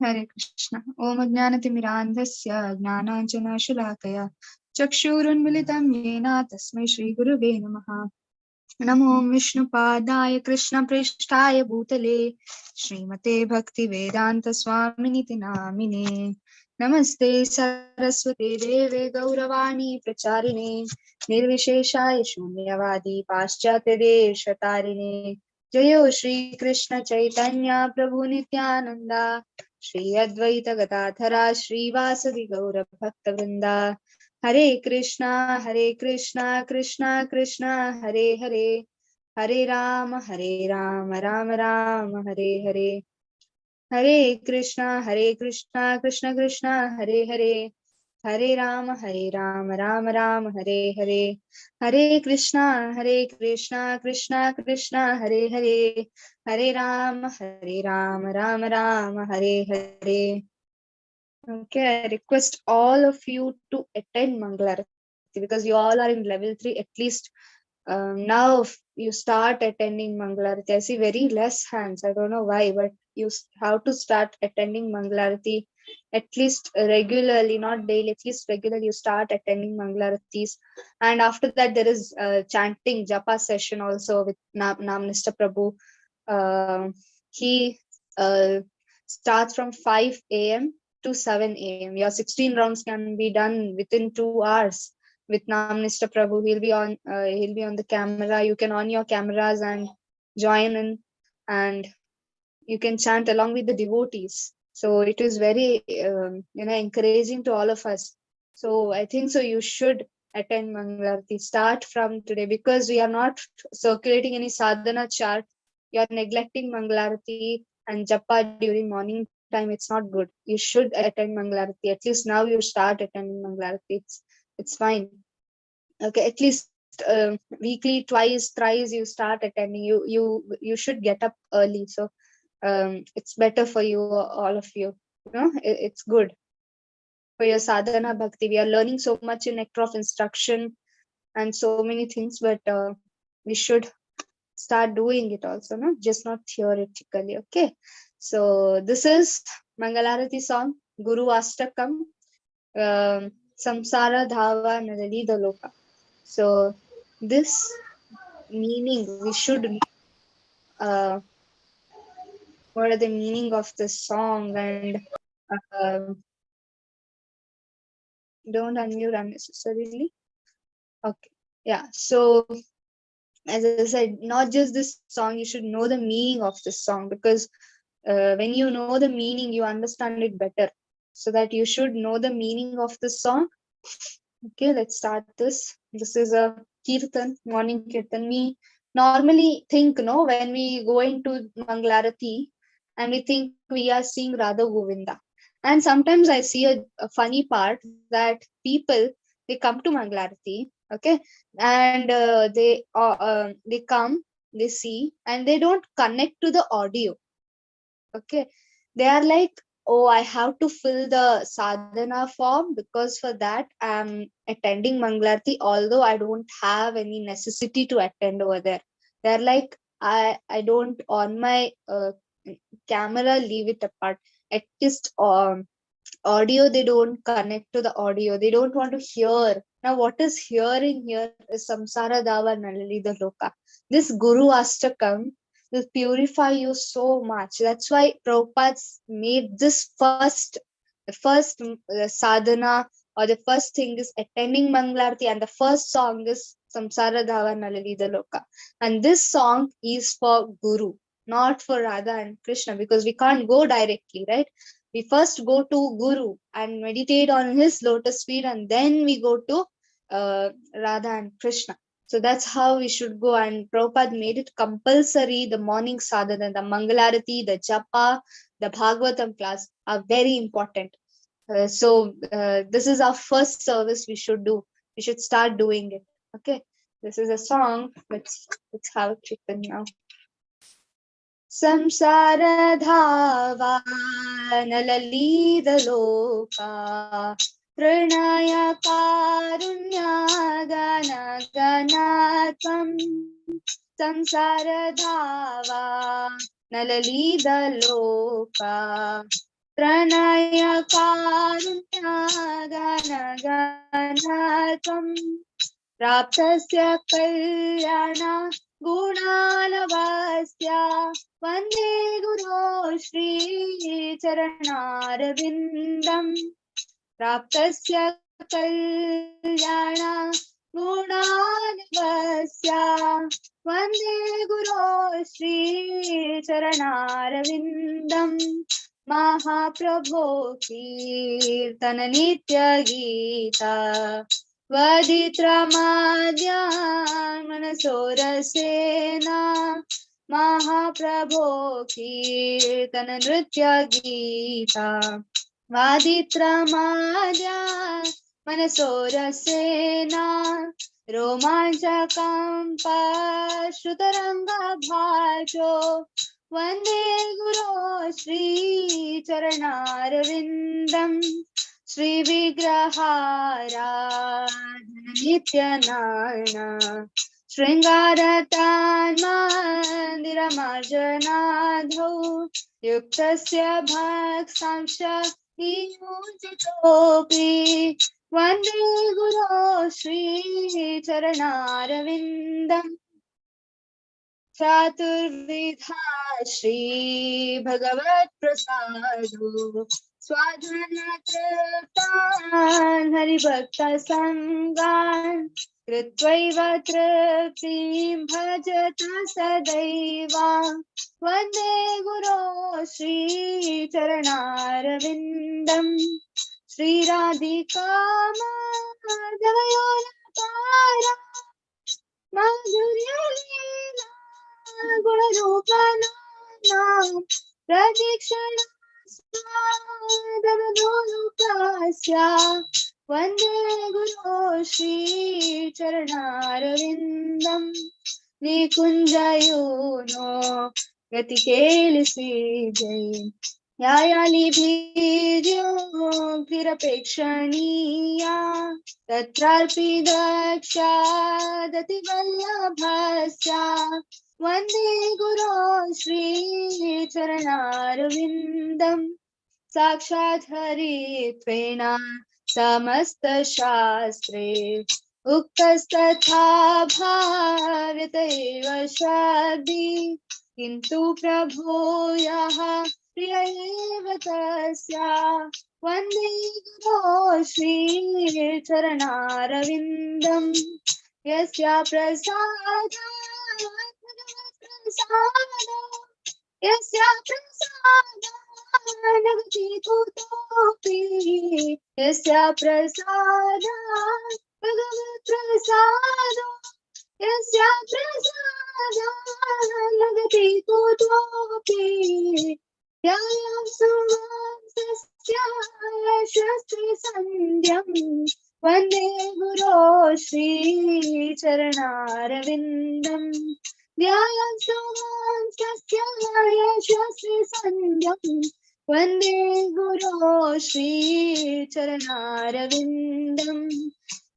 Hare Krishna. Om Ajnanatimidandhasya Jnananjanashulakaya Chakshurunmilitam Yena Tasmai Shri Gurave Namaha. Namo Vishnupadaya Krishna Prishtaya Bhutale Srimate Bhakti Vedanta Swaminiti Namine. Namaste Saraswate Deve Gauravani Pracharine Nirvisheshaya Shunyavadi Paschatya Deshatarine Jayo Shri Krishna Chaitanya Prabhu Nityananda Shri Advaita Gadadhara Shri Vasadi Gaura Bhakta Vrinda Hare Krishna Krishna Krishna Hare Hare Hare Rama Rama Hare Hare Hare Krishna Krishna Krishna Hare Hare Hare Rama Rama Hare Hare Hare Krishna Krishna Krishna Hare Hare Hare Rama Rama Hare Hare. Okay, I request all of you to attend Mangalarati because you all are in level 3 at least. Now you start attending Mangalarati. I see very less hands. I don't know why, but you have to start attending Mangalarati at least regularly, not daily, at least regularly. You start attending Mangalaratis. And after that, there is chanting japa session also with Namnista Prabhu. He starts from 5 a.m. to 7 a.m. Your 16 rounds can be done within 2 hours with Namnista Prabhu. He'll be on the camera. You can on your cameras and join in, and you can chant along with the devotees. So it is very encouraging to all of us. So I think so you should attend Mangalarati. Start from today because we are not circulating any sadhana chart. You are neglecting Mangalarati and japa during morning time. It's not good. You should attend Mangalarati. At least now you start attending Mangalarati. It's fine. Okay, at least weekly, twice, thrice you start attending. You should get up early. So it's better for you, all of you. It's good for your sadhana bhakti. We are learning so much in nectar of instruction and so many things, but we should start doing it also, no? Just not theoretically. Okay, so this is Mangalarati song, Guru Astakam, Samsara Dhava Nadali Daloka. So this meaning we should what are the meaning of this song, and don't unmute unnecessarily. Okay, yeah, so as I said, not just this song, you should know the meaning of this song, because when you know the meaning you understand it better. So that you should know the meaning of this song. Okay, let's start this is a kirtan, morning kirtan. We normally think, when we go into Mangalarati and we think we are seeing Radha Govinda. And sometimes I see a funny part that people, they come to Mangalarati, okay, and they come, they see, and they don't connect to the audio. Okay, they are like, oh, I have to fill the sadhana form because for that I'm attending Mangalarati, although I don't have any necessity to attend over there. They're like, I don't on my camera, leave it apart. At least audio, they don't connect to the audio, they don't want to hear. Now what is hearing here is Samsara Dava Nalali the Loka. This Guru Astakam will purify you so much. That's why Prabhupada made this the first sadhana, or the first thing is attending Mangalarti, and the first song is Samsara Dhava Nalali the Loka. And this song is for Guru, not for Radha and Krishna, because we can't go directly, right? We first go to Guru and meditate on his lotus feet, and then we go to Radha and Krishna. So that's how we should go. And Prabhupada made it compulsory. The morning sadhana, the Mangalarati, the Japa, the Bhagavatam class are very important. This is our first service we should do. We should start doing it. Okay, this is a song. Let's have a kirtan now. Samsara dhava nalalida loka pranaya karunya gana ganatam samsara dhava nalalida loka Pranaya karunya gana ganatvam Praptasya kalyana gunanavasya Vande Guru Shri Charanarvindam Praptasya kalyana gunanavasya Vande Guru Shri Charanarvindam Mahaprabho Kirtan Nitya Gita Vaditramadyan Manasorasena Mahaprabho Kirtan Nritya Gita Vaditramadyan Manasorasena Romanchakam Pashrutaranga Bhajo Vande Guru Shri Charanarvindam Shri Vigraharadhana Nityanayana Shringaratan Mandiramarjanadhau Yuktasya Bhaksamsha Niyujitopi Vande Guru Shri Charanarvindam Chaturvidha Shri Bhagavat Prasado Swadhanatriptan Haribhakta Sangan Kritvaiva Triptim Bhajata Sadaiva Vande Guru Shri Charanarvindam Shri Radhika Madhavayola Madhurya Leela Gunarupanam Pradikshana Swadhanadolukasya Vande Guru Shri Charanarvindam Nikunjayuno Gatikeli Srijai Yayali Bhidyo Virapekshaniya Tatralpi Daksha Dati Vallabhasya Vande Guru Shri Charanarvindam Sakshat Haritvena Samasta Shastre Uktastatha Bhavyata eva Shabdi Kintu Prabhu Yaha Priya eva Tasya Vande Guru Shri Charanarvindam Yasya Prasada Yasya Prasada Nagati Kutopi Yasya Prasada Bhagavat Prasada Yasya Prasada Nagati Kutopi Yayam Suvam Sasya Shastri Sandhyam Vande Guru Shri Charanarvindam Vyayam Suvam Sasya Shastri Sandhyam Vande Guru Shri Charanarvindam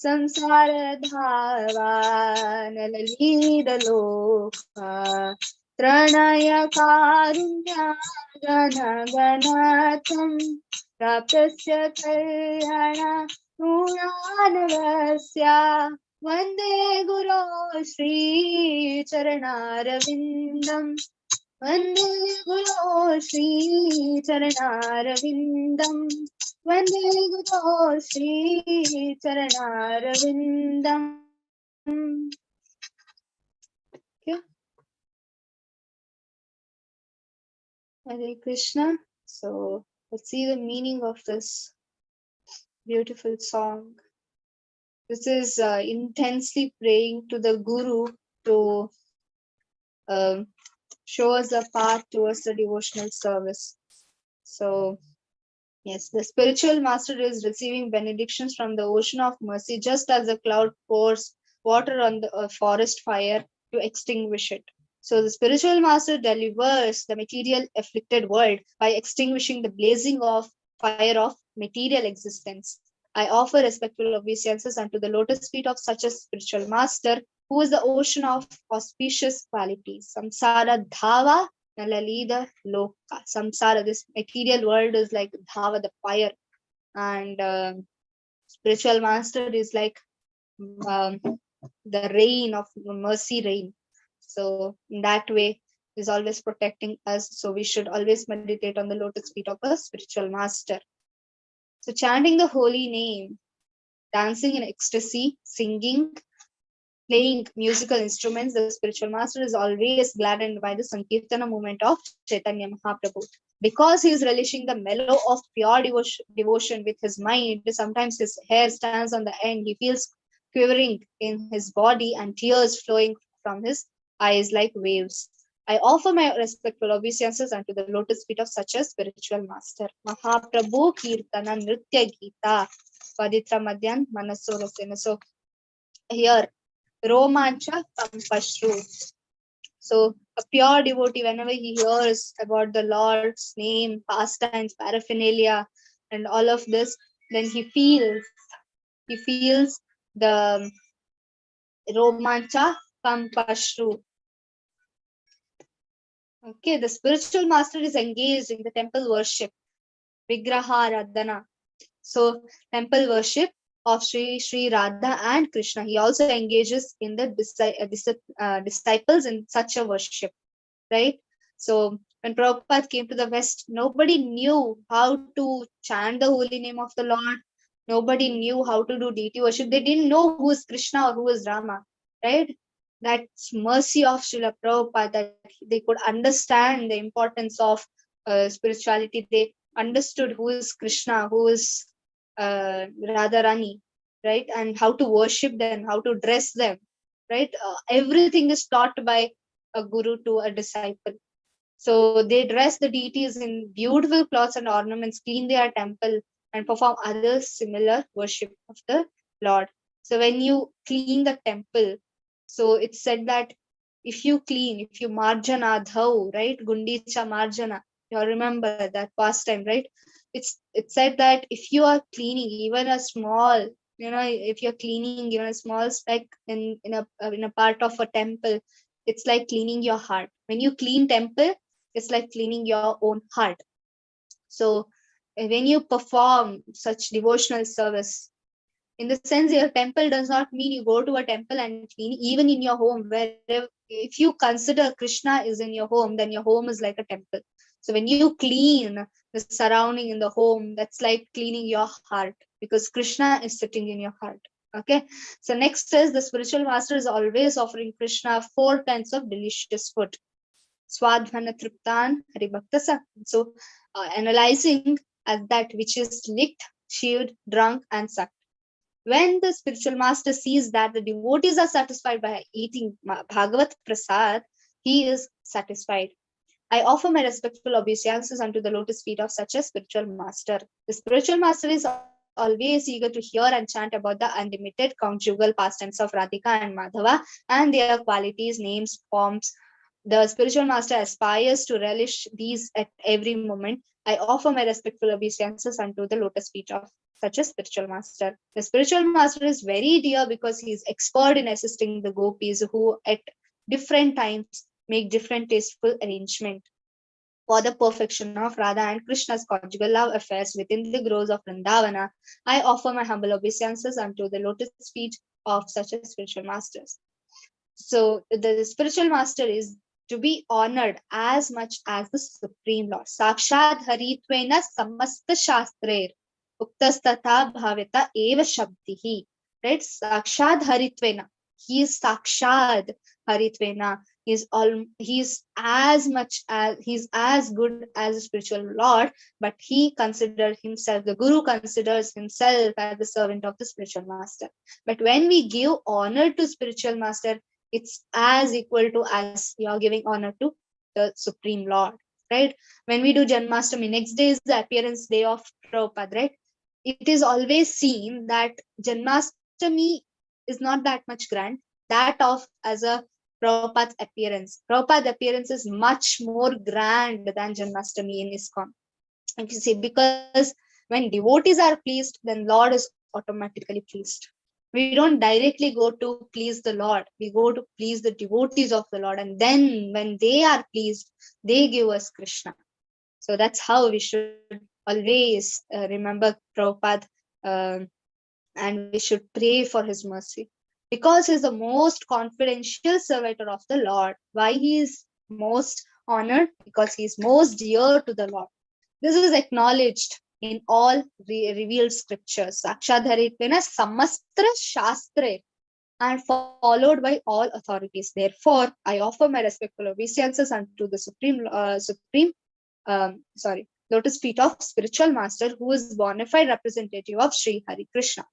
Samsara Dhava Nalalidaloka Tranaya Karunya Gana Ganatam Praptasya Kalyana Guranavasya Vande Guru Shri Charanarvindam Vande Guru Shri Charanarvindam Vande Guru Shri Charanarvindam. Okay. Hare Krishna. So let's see the meaning of this beautiful song. This is intensely praying to the Guru to show us the path towards the devotional service. So, yes, the spiritual master is receiving benedictions from the ocean of mercy, just as a cloud pours water on the forest fire to extinguish it. So, the spiritual master delivers the material afflicted world by extinguishing the blazing of fire of material existence. I offer respectful obeisances unto the lotus feet of such a spiritual master, who is the ocean of auspicious qualities. Samsara dhava Nalalida Loka. Samsara, this material world is like Dhava, the fire. And spiritual master is like um, the rain of mercy rain. So in that way, is always protecting us. So we should always meditate on the lotus feet of a spiritual master. So chanting the holy name, dancing in ecstasy, singing, playing musical instruments, the spiritual master is always gladdened by the Sankirtana movement of Chaitanya Mahaprabhu. Because he is relishing the mellow of pure devotion with his mind, sometimes his hair stands on the end, he feels quivering in his body and tears flowing from his eyes like waves. I offer my respectful obeisances unto the lotus feet of such a spiritual master. Mahaprabhu Kirtana Nritya Gita Paditra Madhyan Manasorasena. So here Romancha Pampashru. So a pure devotee, whenever he hears about the Lord's name, pastimes, paraphernalia, and all of this, then he feels the Romancha Pampashru. Okay, the spiritual master is engaged in the temple worship, Vigraha Radhana. So temple worship of Sri Radha and Krishna. He also engages in the disciples in such a worship, right? So when Prabhupada came to the West, nobody knew how to chant the holy name of the Lord. Nobody knew how to do deity worship. They didn't know who is Krishna or who is Rama, right? That's mercy of Srila Prabhupada that they could understand the importance of spirituality. They understood who is Krishna, who is Radharani, right? And how to worship them, how to dress them, right? Everything is taught by a guru to a disciple. So they dress the deities in beautiful clothes and ornaments, clean their temple, and perform other similar worship of the Lord. So when you clean the temple, so it's said that if you marjana dhau, right? Gundicha marjana, you remember that pastime, right? It's said that if you are cleaning even a small, if you're cleaning even a small speck in a part of a temple, it's like cleaning your heart. When you clean temple, it's like cleaning your own heart. So when you perform such devotional service, in the sense your temple does not mean you go to a temple and clean. Even in your home, wherever, if you consider Krishna is in your home, then your home is like a temple. So when you clean the surrounding in the home, that's like cleaning your heart, because Krishna is sitting in your heart. Okay, so next is the spiritual master is always offering Krishna 4 kinds of delicious food. Swadhana Triptan Haribhaktasa. So analyzing as that which is licked, chewed, drunk, and sucked. When the spiritual master sees that the devotees are satisfied by eating Bhagavat Prasad, he is satisfied. I offer my respectful obeisances unto the lotus feet of such a spiritual master. The spiritual master is always eager to hear and chant about the unlimited conjugal pastimes of Radhika and Madhava and their qualities, names, forms. The spiritual master aspires to relish these at every moment. I offer my respectful obeisances unto the lotus feet of such a spiritual master. The spiritual master is very dear because he is expert in assisting the gopis who at different times make different tasteful arrangement for the perfection of Radha and Krishna's conjugal love affairs within the groves of Vrindavana. I offer my humble obeisances unto the lotus feet of such a spiritual masters. So the spiritual master is to be honored as much as the Supreme Lord. Sakshad Haritvena Samasta Shastrer Uktastatha Bhavita Eva Shabdihi. Right? Sakshad Haritvena. He is Sakshad Haritvena. He's as good as a spiritual Lord, but he considered himself, the Guru considers himself as the servant of the spiritual master. But when we give honor to spiritual master, it's as equal to as you're giving honor to the Supreme Lord, right? When we do Janmashtami, next day is the appearance day of Prabhupada, right? It is always seen that Janmashtami is not that much grand, that of as a Prabhupada's appearance. Prabhupada's appearance is much more grand than Janmashtami in ISKCON. And you see, because when devotees are pleased, then Lord is automatically pleased. We don't directly go to please the Lord. We go to please the devotees of the Lord. And then when they are pleased, they give us Krishna. So that's how we should always remember Prabhupada, and we should pray for his mercy. Because he is the most confidential servitor of the Lord. Why he is most honored? Because he is most dear to the Lord. This is acknowledged in all revealed scriptures. Sakshadharitvena samastra shastre, and followed by all authorities. Therefore, I offer my respectful obeisances unto the lotus feet of spiritual master, who is bona fide representative of Sri Hari Krishna.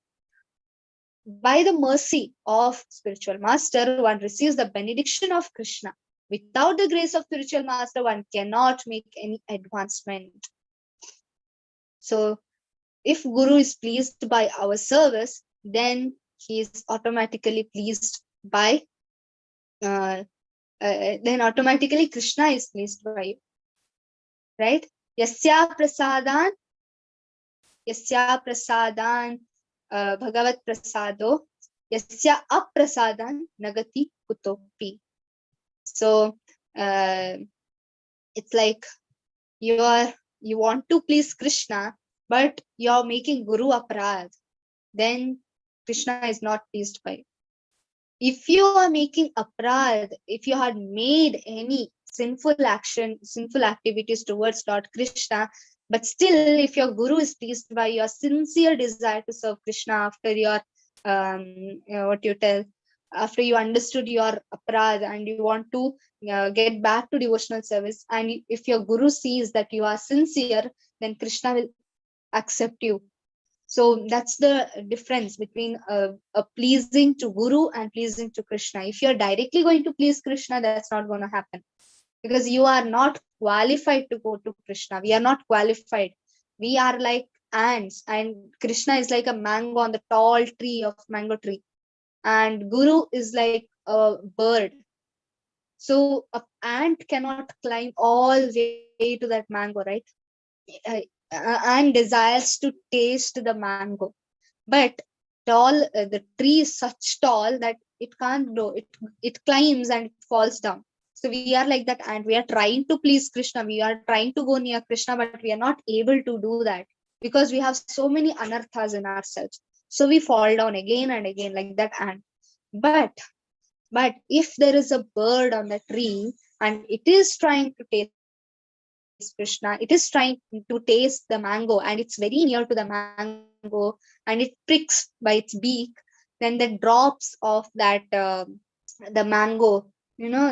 By the mercy of spiritual master, one receives the benediction of Krishna. Without the grace of spiritual master, one cannot make any advancement. So, if Guru is pleased by our service, then he is automatically pleased by, then automatically Krishna is pleased by you. Right? Yasya prasadan bhagavat prasado, yasya aprasadan nagati kutopi. So it's like you want to please Krishna, but you're making Guru aprad, then Krishna is not pleased by you. If you are making aprad, if you had made any sinful activities towards Lord Krishna, but still if your Guru is pleased by your sincere desire to serve Krishna after your after you understood your aprad and you want to get back to devotional service, and if your Guru sees that you are sincere, then Krishna will accept you. So that's the difference between pleasing to Guru and pleasing to Krishna. If you're directly going to please Krishna, that's not going to happen, because you are not qualified to go to Krishna. We are not qualified. We are like ants, and Krishna is like a mango on the tall tree of mango tree, and Guru is like a bird. So an ant cannot climb all the way to that mango, right? And desires to taste the mango, but the tree is such tall that it can't grow. It climbs and it falls down. So we are like that, and we are trying to please Krishna. We are trying to go near Krishna, but we are not able to do that because we have so many anarthas in ourselves. So we fall down again and again like that ant. But if there is a bird on the tree and it is trying to taste Krishna, it is trying to taste the mango, and it's very near to the mango, and it pricks by its beak, then the drops of that the mango,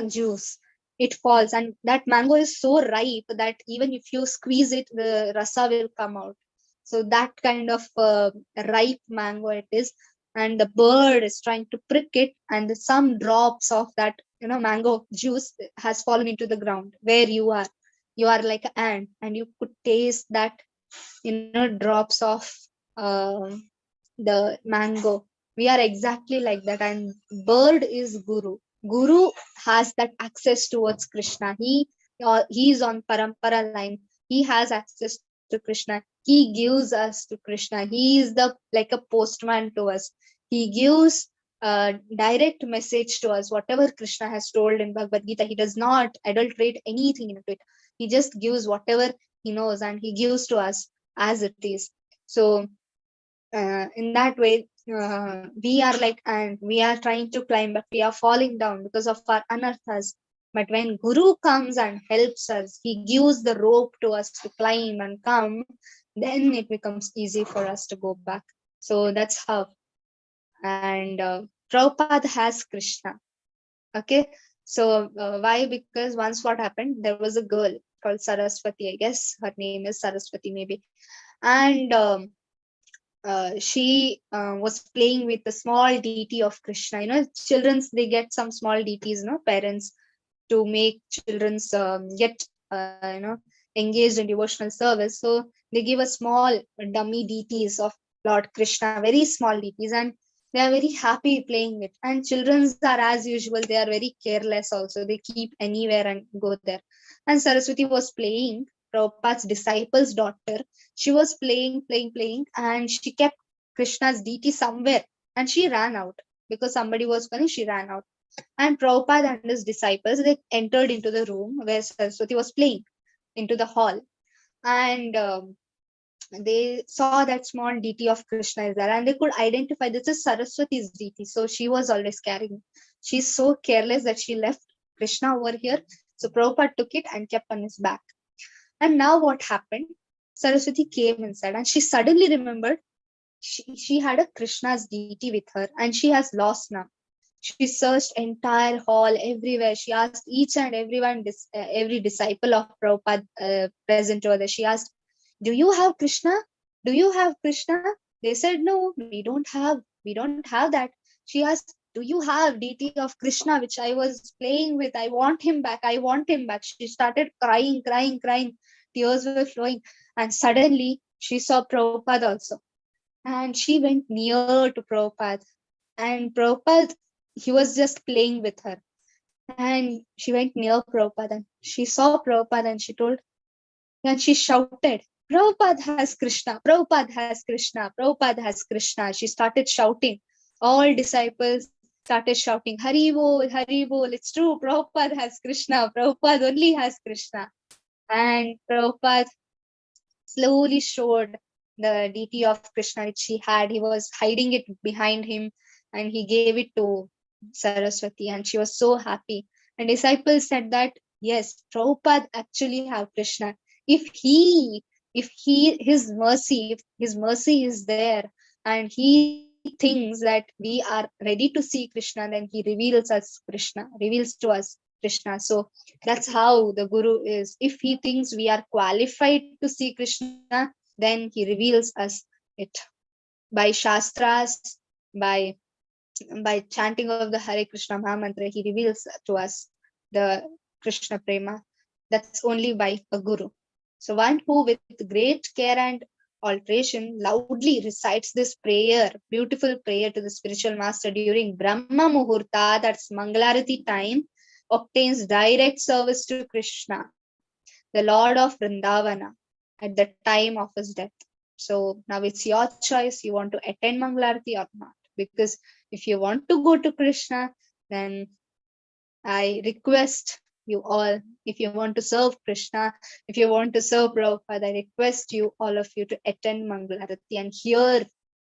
juice, it falls, and that mango is so ripe that even if you squeeze it, the rasa will come out. So that kind of ripe mango it is, and the bird is trying to prick it, and some drops of that mango juice has fallen into the ground where you are like an ant, and you could taste that drops of uh, the mango. We are exactly like that, and bird is Guru has that access towards Krishna. He is on parampara line. He has access to Krishna. He gives us to Krishna. He is the like a postman to us. He gives direct message to us. Whatever Krishna has told in Bhagavad Gita, he does not adulterate anything into it. He just gives whatever he knows, and he gives to us as it is. So in that way, we are like, and we are trying to climb, but we are falling down because of our anarthas. But when Guru comes and helps us, he gives the rope to us to climb and come, then it becomes easy for us to go back. So that's how. And Prabhupada has Krishna. Okay. So why? Because once what happened, there was a girl called Saraswati, I guess her name is Saraswati maybe. And she was playing with the small deity of Krishna. Children's, they get some small deities, parents, to make children's get engaged in devotional service. So they give a small dummy deities of Lord Krishna, very small deities, and they are very happy playing with. And children's are as usual, they are very careless also. They keep anywhere and go there. And Saraswati was playing, Prabhupada's disciple's daughter. She was playing, and she kept Krishna's deity somewhere. and she ran out because somebody was coming. She ran out, and Prabhupada and his disciples, they entered into the room where Saraswati was playing, into the hall, and they saw that small deity of Krishna is there, and they could identify this is Saraswati's deity. So she was always carrying. She's so careless that she left Krishna over here. So Prabhupada took it and kept on his back. And now what happened? Saraswati came inside and she suddenly remembered she had a Krishna's deity with her and she has lost now. She searched entire hall everywhere. She asked each and everyone, every disciple of Prabhupada present over there. She asked, "Do you have Krishna? Do you have Krishna?" They said, "No, we don't have. We don't have that." She asked, "Do you have deity of Krishna which I was playing with? I want him back. I want him back." She started crying, crying, crying. Tears were flowing, and suddenly she saw Prabhupada also, and she went near to Prabhupada, and Prabhupada, he was just playing with her, and she went near Prabhupada and she saw Prabhupada and she told, and she shouted, "Prabhupada has Krishna, Prabhupada has Krishna, Prabhupada has Krishna." She started shouting. All disciples started shouting, "Hari Bol, Hari Bol, it's true, Prabhupada has Krishna, Prabhupada only has Krishna." And Prabhupada slowly showed the deity of Krishna which he had. He was hiding it behind him and he gave it to Saraswati, and she was so happy. And disciples said that yes, Prabhupada actually have Krishna. If his mercy is there, and he thinks that we are ready to see Krishna, then he reveals to us Krishna. So that's how the Guru is. If he thinks we are qualified to see Krishna, then he reveals us it by Shastras, by chanting of the Hare Krishna Mahamantra. He reveals to us the Krishna Prema. That's only by a Guru. So one who with great care and alteration loudly recites this prayer, beautiful prayer to the spiritual master during Brahma Muhurta, that's Mangalarati time, obtains direct service to Krishna, the Lord of Vrindavana, at the time of his death. So now it's your choice. You want to attend Mangalarati or not? Because if you want to go to Krishna, then I request you all, if you want to serve Krishna, if you want to serve Prabhupada, I request you, all of you, to attend Mangalarati and hear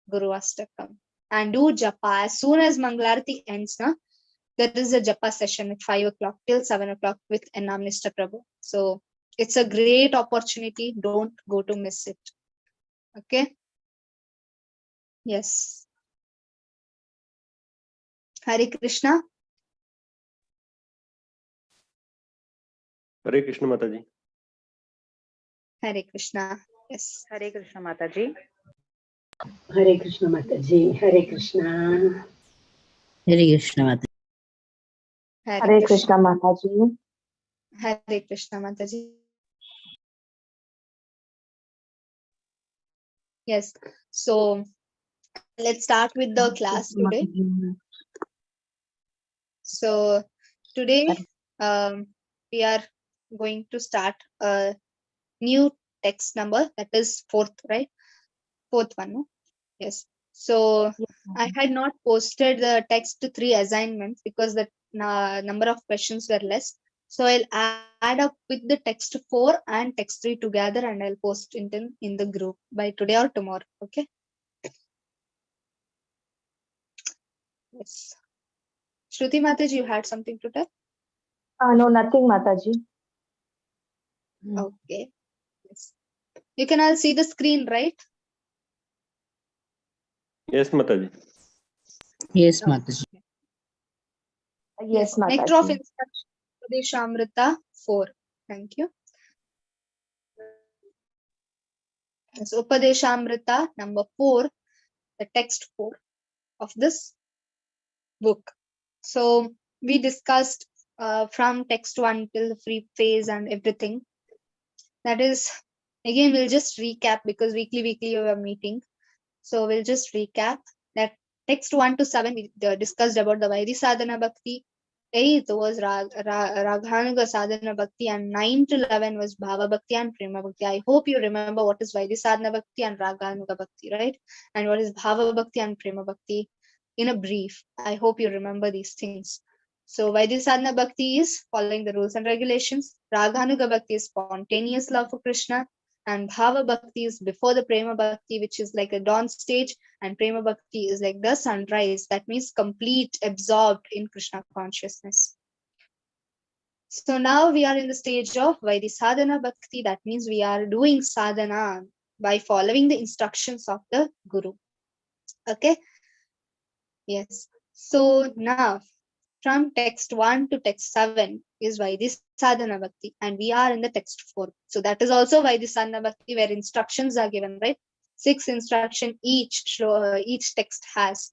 Guru Astakam and do japa. As soon as Mangalarati ends, there is a japa session at 5 o'clock till 7 o'clock with Enamnista Prabhu. So it's a great opportunity. Don't go to miss it. Okay. Yes. Hare Krishna. Hare Krishna Mataji. Hare Krishna. Yes. Hare Krishna Mataji. Hare Krishna Mataji. Hare Krishna. Hare Krishna Mataji. Hare Krishna Mataji. Hare Krishna Mataji. Yes. So let's start with the class today. So today we are going to start a new text number, that is fourth, right? Fourth one, no? Yes. So I had not posted the text 3 assignments because the number of questions were less. So I'll add up with the text 4 and text 3 together and I'll post it in the group by today or tomorrow. Okay. Yes. Shruti Mataji, you had something to tell? No, nothing, Mataji. Okay. Yes. You can all see the screen, right? Yes, Mataji. Yes, Mataji. Yes, Mataji. Nectar of Instruction, Upadeshamrita 4. Thank you. So Upadeshamrita number 4, the text 4 of this book. So we discussed from text 1 till the free phase and everything. That is, again, we'll just recap because weekly we are meeting. So we'll just recap that text 1 to 7 we discussed about the Vairi Sadhana Bhakti. 8 was Raghanuga Sadhana Bhakti, and 9 to 11 was Bhava Bhakti and Prema Bhakti. I hope you remember what is Vairi Sadhana Bhakti and Raghanuga Bhakti, right? And what is Bhava Bhakti and Prema Bhakti. in a brief. I hope you remember these things. So Vaidhi Bhakti is following the rules and regulations. Raganuga Bhakti is spontaneous love for Krishna. And Bhava Bhakti is before the Prema Bhakti, which is like a dawn stage. And Prema Bhakti is like the sunrise. That means complete, absorbed in Krishna consciousness. So now we are in the stage of Vaidhi Sadhana Bhakti. That means we are doing sadhana by following the instructions of the Guru. Okay. Yes. So now from text 1 to text 7 is Vaidhi Sadhana Bhakti, and we are in the text 4. So that is also Vaidhi Sadhana Bhakti, where instructions are given, right? 6 instruction each text has.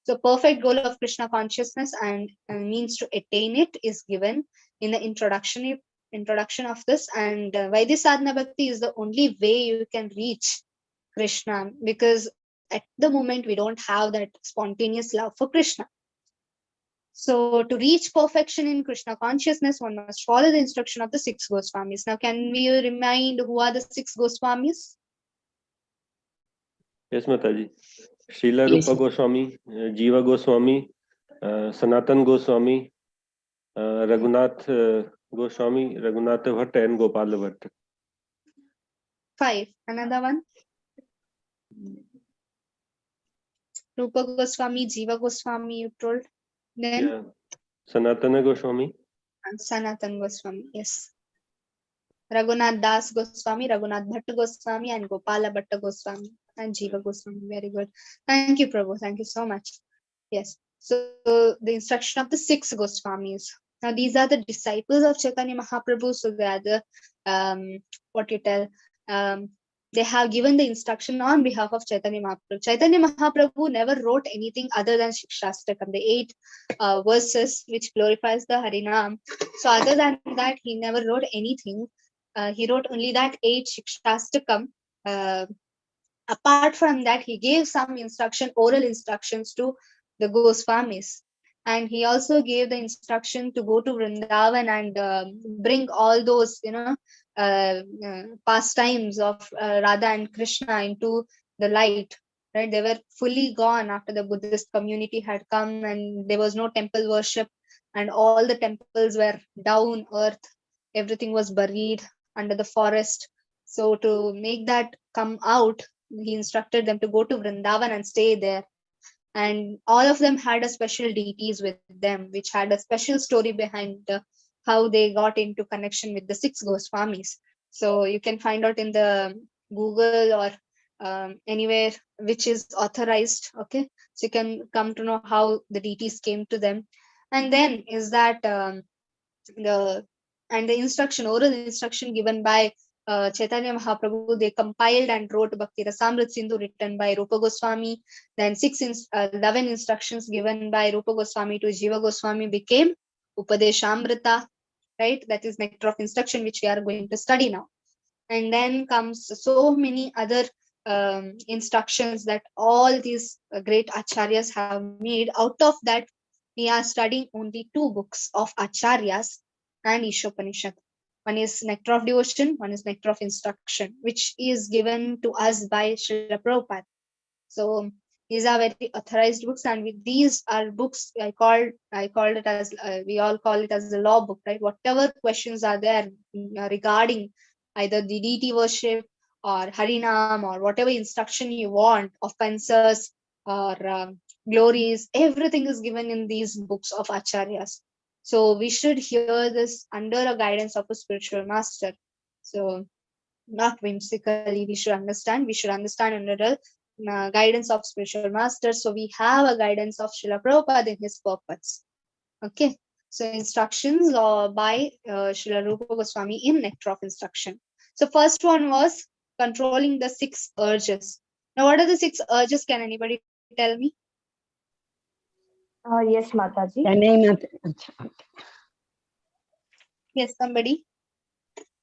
So perfect goal of Krishna consciousness and means to attain it is given in the introduction of this. And Vaidhi Sadhana Bhakti is the only way you can reach Krishna, because at the moment we don't have that spontaneous love for Krishna. So to reach perfection in Krishna consciousness, one must follow the instruction of the 6 Goswamis. Now, can we remind who are the 6 Goswamis? Yes, Mataji. Srila Yes. Rupa Goswami, Jiva Goswami, Sanatan Goswami, Raghunath Goswami, Raghunath Bhatt, and Gopal Bhatt. 5. Another one? Rupa Goswami, Jiva Goswami, you told. Then? Yeah. Sanatana Goswami. And Sanatan Goswami, yes. Raghunath Das Goswami, Raghunath Bhatt Goswami, and Gopala Bhatta Goswami, and Jiva Goswami. Very good. Thank you, Prabhu. Thank you so much. Yes. So the instruction of the 6 Goswamis. Now these are the disciples of Chaitanya Mahaprabhu. So they are the they have given the instruction on behalf of Chaitanya Mahaprabhu. Chaitanya Mahaprabhu never wrote anything other than Shikshastakam, the 8 verses which glorifies the Harinam. So other than that, he never wrote anything. He wrote only that 8 Shikshastakam. Apart from that, he gave some oral instructions to the Goswamis. And he also gave the instruction to go to Vrindavan and bring all those, pastimes of Radha and Krishna into the light. Right? They were fully gone after the Buddhist community had come, and there was no temple worship, and all the temples were down earth. Everything was buried under the forest. So to make that come out, he instructed them to go to Vrindavan and stay there. And all of them had a special deities with them, which had a special story behind how they got into connection with the 6 Goswamis. So you can find out in the Google or anywhere which is authorized. Okay, so you can come to know how the deities came to them. And then is that the oral instruction given by Chaitanya Mahaprabhu, they compiled and wrote Bhakti Rasamrit Sindhu, written by Rupa Goswami. Then 11 instructions given by Rupa Goswami to Jiva Goswami became Upadeshamrita, right? That is nectar of instruction, which we are going to study now. And then comes so many other instructions that all these great acharyas have made. Out of that, we are studying only 2 books of acharyas and Ishopanishad. One is Nectar of Devotion, one is Nectar of Instruction, which is given to us by Srila Prabhupada. So these are very authorized books, and with these are books I called it as we all call it as the law book, right? Whatever questions are there regarding either the deity worship or Harinam or whatever instruction you want, offenses or glories, everything is given in these books of acharyas. So we should hear this under a guidance of a spiritual master. So not whimsically, we should understand under the guidance of spiritual masters. So we have a guidance of Srila Prabhupada in his purpose. Okay, so instructions by Srila Rupa Goswami in Nectar of Instruction. So first one was controlling the 6 urges. Now what are the 6 urges? Can anybody tell me? Yes, Mataji. Yes, somebody.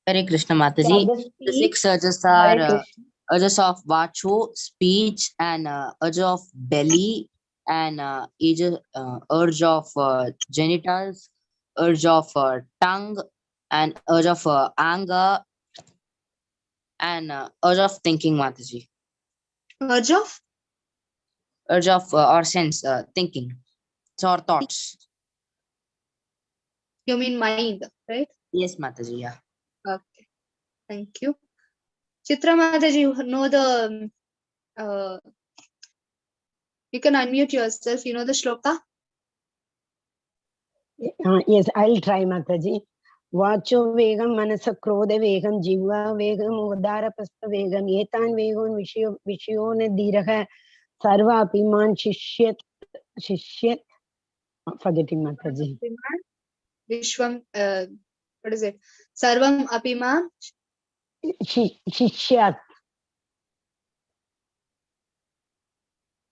Hare Krishna Mataji. The 6 urges are urges of Vachu, speech, and urge of belly, and urge of genitals, urge of tongue, and urge of anger, and urge of thinking, Mataji. Urge of? urge of or sense thinking, so or thoughts. You mean mind, right? Yes, Mataji. Yeah. Okay, thank you. Chitra Mataji, you know the you can unmute yourself. You know the shloka? Yes, I'll try, Mataji. Vacho vegam manasa krodha vegam jiva vegam udara pasta vegam etan vegon vishayon diraha sarva apiman shishyat. Forgetting, Mataji. Vishwam, what is it? Sarvam apima. Shishyat.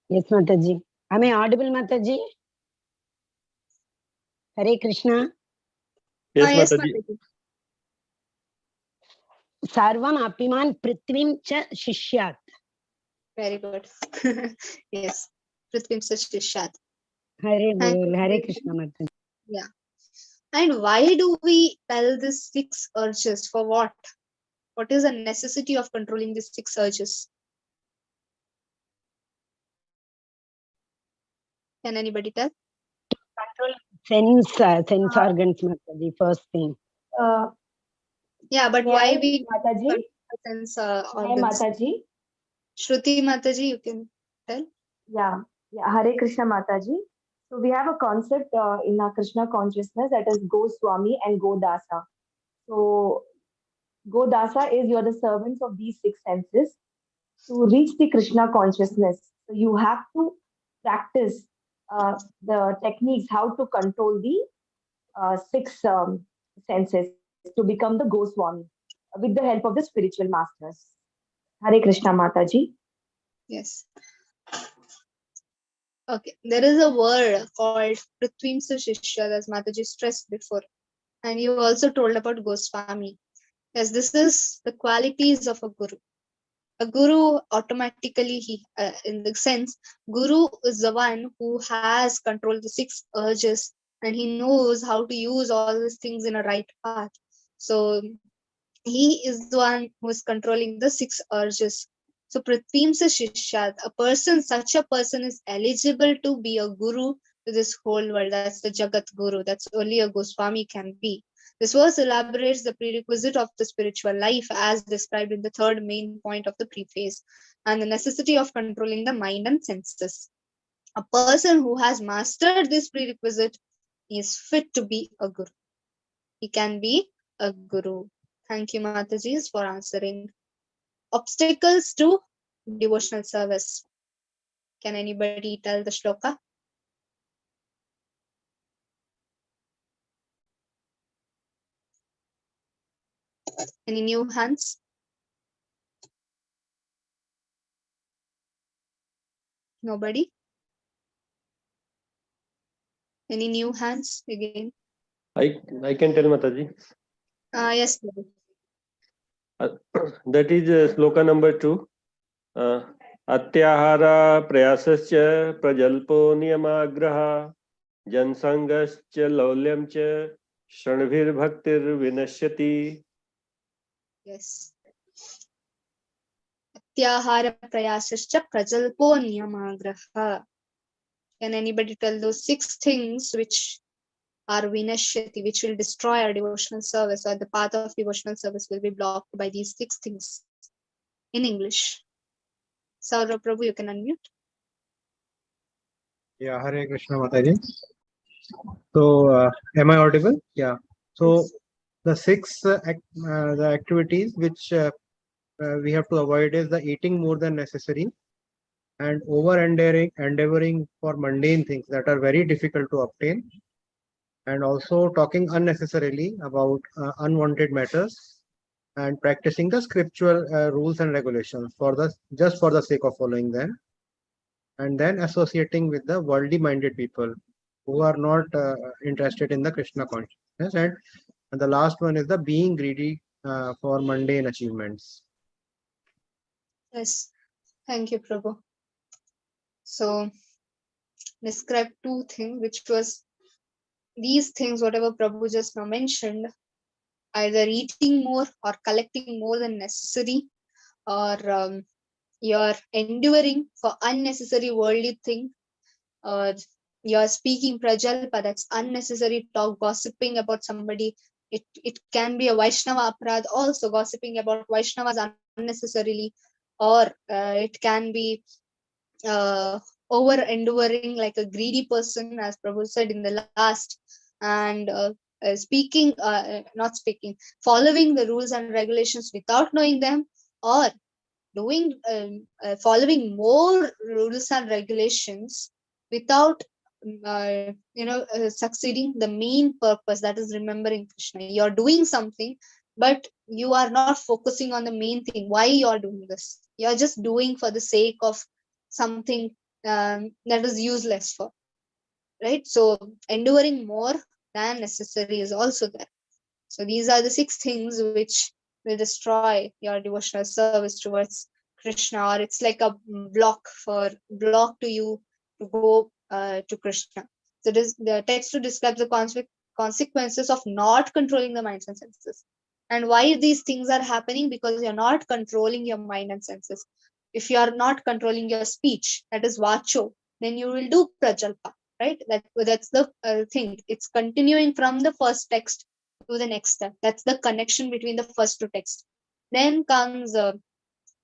Yes, Mataji. Am I audible, Mataji? Hare Krishna. Yes, Yes, Mataji. Mataji. Sarvam apiman prithvim cha shishyat. Very good. Yes. Prithvim Sashishat. Hare Krishna, Mataji. Yeah. And why do we tell these 6 urges? For what? What is the necessity of controlling these 6 urges? Can anybody tell? Control sense organs, Mataji, first thing. Yeah, but why we Mataji? control sense Hi, organs? Mataji. Shruti Mataji, you can tell. Yeah. Hare Krishna Mataji. So we have a concept in our Krishna consciousness that is Goswami and Godasa. So Godasa is you're the servants of these 6 senses. To reach the Krishna consciousness, so you have to practice the techniques how to control the 6 senses to become the Goswami with the help of the spiritual masters. Hare Krishna Mataji. Yes. Okay. There is a word called Prithvimsa Shishya, as Mataji stressed before. And you also told about Goswami. Yes, this is the qualities of a guru. A guru automatically, in the sense, guru is the one who has controlled the 6 urges and he knows how to use all these things in a right path. So he is the one who is controlling the 6 urges. So Pratvimsa Shishyat, such a person is eligible to be a guru to this whole world. That's the Jagat Guru. That's only a Goswami can be. This verse elaborates the prerequisite of the spiritual life as described in the 3rd main point of the preface, and the necessity of controlling the mind and senses. A person who has mastered this prerequisite is fit to be a guru. He can be a guru. Thank you, Mataji, for answering. Obstacles to devotional service. Can anybody tell the shloka? Any new hands? Nobody? Any new hands again? I can tell, Mataji. Yes, Prabhu. That is sloka number 2. Atyahara prayasascha prajalpo niyamagraha jansangascha laulyamcha shanvir bhaktir vinashyati. Yes. Atyahara prayasascha prajalpo niyamagraha. Can anybody tell those 6 things which are vinashyati, which will destroy our devotional service, or the path of devotional service will be blocked by these 6 things? In English. Saurav Prabhu, you can unmute. Yeah, Hare Krishna Mataji. So, am I audible? Yeah. So, Yes. the 6 the activities which we have to avoid is the eating more than necessary and endeavoring for mundane things that are very difficult to obtain, and also talking unnecessarily about unwanted matters, and practicing the scriptural rules and regulations just for the sake of following them, and then associating with the worldly minded people who are not interested in the Krishna consciousness. And the last one is the being greedy for mundane achievements. Yes. Thank you, Prabhu. So, describe 2 things, which was these things, whatever Prabhu just now mentioned, either eating more or collecting more than necessary, or you're enduring for unnecessary worldly thing, or you're speaking prajalpa, that's unnecessary talk, gossiping about somebody. It can be a Vaishnava aparad also, gossiping about Vaishnavas unnecessarily, or it can be over enduring like a greedy person, as Prabhu said in the last, and speaking, not speaking, following the rules and regulations without knowing them, or doing following more rules and regulations without succeeding the main purpose, that is remembering Krishna. You're doing something, but you are not focusing on the main thing, why you're doing this. You're just doing for the sake of something that is useless for, right? So enduring more than necessary is also there. So these are the 6 things which will destroy your devotional service towards Krishna, or it's like a block to you to go to Krishna. So this, the text to describe the consequences of not controlling the minds and senses. And why these things are happening? Because you're not controlling your mind and senses. If you are not controlling your speech, that is vacho, then you will do prajalpa, right? That's the thing. It's continuing from the first text to the next step. That's the connection between the first two texts. Then comes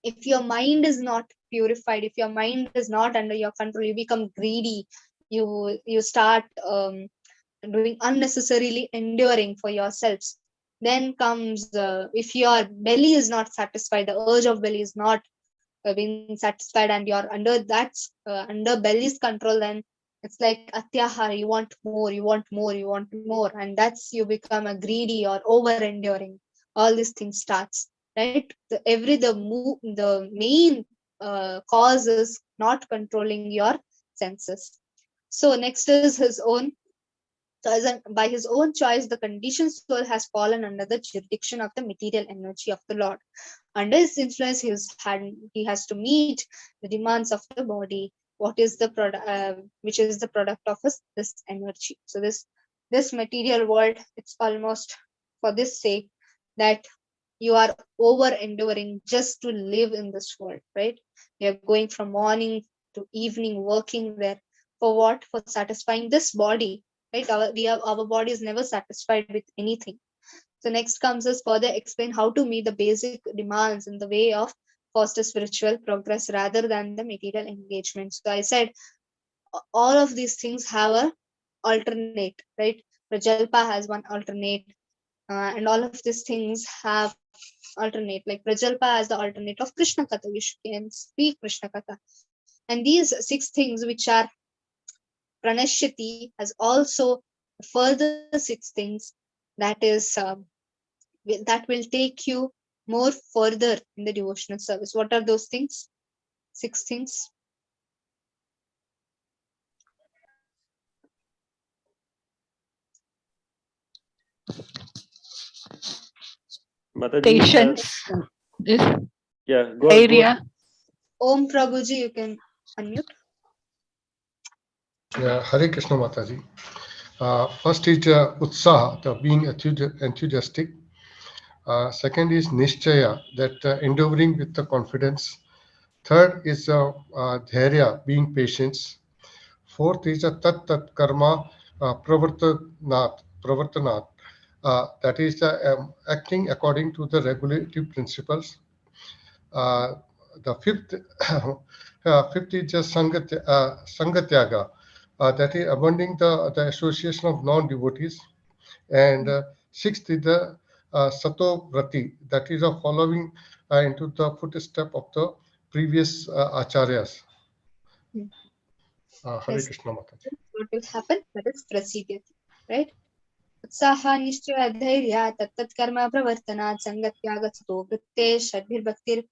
if your mind is not purified, if your mind is not under your control, you become greedy. You start doing unnecessarily enduring for yourselves. Then comes if your belly is not satisfied, the urge of belly is not being satisfied, and you're under that under belly's control, then it's like atyahara, you want more, you want more, you want more, and that's you become a greedy or over enduring. All these things starts, right? The main cause is not controlling your senses. So next is his own. So by his own choice, the conditioned soul has fallen under the jurisdiction of the material energy of the Lord. Under his influence, he has to meet the demands of the body. What is the product, which is the product of this energy? So this material world, it's almost for this sake that you are over enduring just to live in this world, right? You're going from morning to evening, working there for what? For satisfying this body, right? Our body is never satisfied with anything. So next comes us further explain how to meet the basic demands in the way of foster spiritual progress rather than the material engagement. So I said all of these things have a alternate, right? Prajalpa has one alternate, and all of these things have alternate. Like Prajalpa has the alternate of Krishna Katha. You can speak Krishna Katha. And these 6 things which are Pranashyati has also further 6 things that is that will take you more further in the devotional service. What are those things? 6 things. Mataji, Patience. This yeah, go ahead. area. Om Prabhuji, you can unmute. Yeah, Hare Krishna Mataji. First is Utsaha, the being enthusiastic. Second is Nishchaya, that enduring with the confidence. Third is Dharya, being patience. Fourth is Tat Karma Pravartanat. That is acting according to the regulative principles. The fifth is just Sangatyaga, that is abandoning the association of non-devotees. And sixth is the Sato Vrati, that is a following into the footstep of the previous acharyas. Hare Yes. Krishna Mataji. What will happen? That is Prasidhyati, right? उत्साह निश्चय धैर्य तत्त कर्म प्रवर्तनात् संगत्यागतो वृत्ते षड्भिर्भक्तिर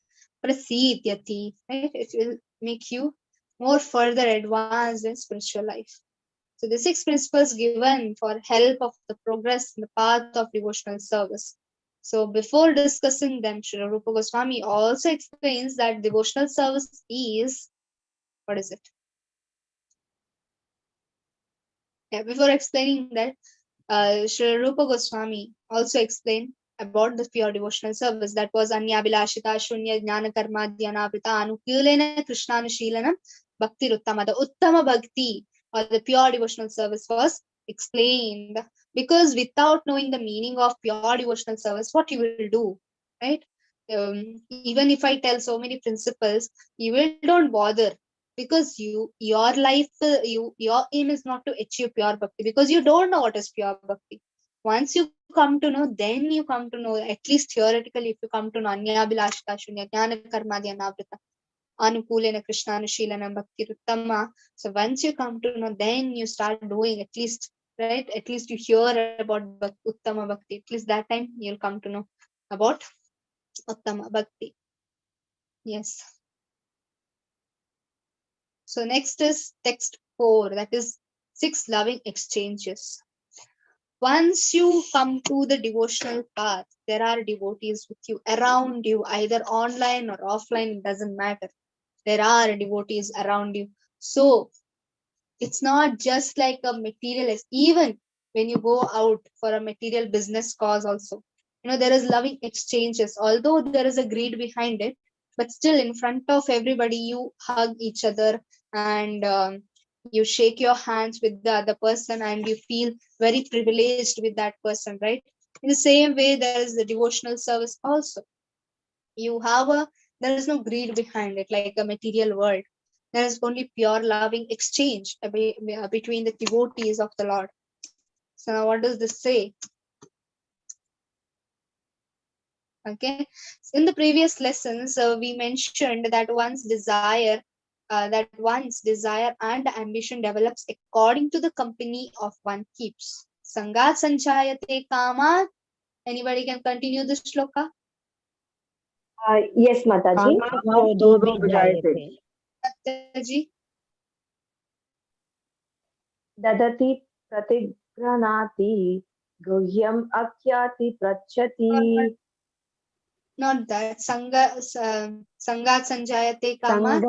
प्रसीद्यति, right? It will make you more further advanced in spiritual life. So the 6 principles given for help of the progress in the path of devotional service. So before discussing them, Srila Rupa Goswami also explains that devotional service is, what is it? Yeah, before explaining that, Srila Rupa Goswami also explained about the pure devotional service. That was Anyabhilashita Shunya Jnana Karma Dhyanavritha Anukulena Krishnanushilanam Bhakti Uttama. The Uttama Bhakti or the pure devotional service was explained, because without knowing the meaning of pure devotional service, what you will do, right? Even if I tell so many principles, you will don't bother, because your life, your aim is not to achieve pure bhakti, because you don't know what is pure bhakti. Once you come to know, then you come to know, at least theoretically, if you come to know Anyabhilashita Shunya Jnana Karma Dhyanavritha Anukulena Krishnanushilanam Bhakti Uttama. So once you come to know, then you start doing, at least, right? At least you hear about Uttama Bhakti. At least that time you'll come to know about Uttama Bhakti. Yes. So next is text 4, that is 6 loving exchanges. Once you come to the devotional path, there are devotees with you, around you, either online or offline, it doesn't matter. There are devotees around you. So it's not just like a materialist. Even when you go out for a material business cause also, there is loving exchanges, although there is a greed behind it, but still in front of everybody you hug each other, and you shake your hands with the other person, and you feel very privileged with that person, right? In the same way, there is the devotional service also. There is no greed behind it like a material world. There is only pure loving exchange between the devotees of the Lord. So now what does this say? Okay. In the previous lessons, we mentioned that one's desire and ambition develops according to the company of one keeps. Sangat sanchayate kama. Anybody can continue this shloka? Yes, Mataji. Mataji. Dadati pratigranati guhyam akyati prachati. Not that. Sangat sanjayate kama.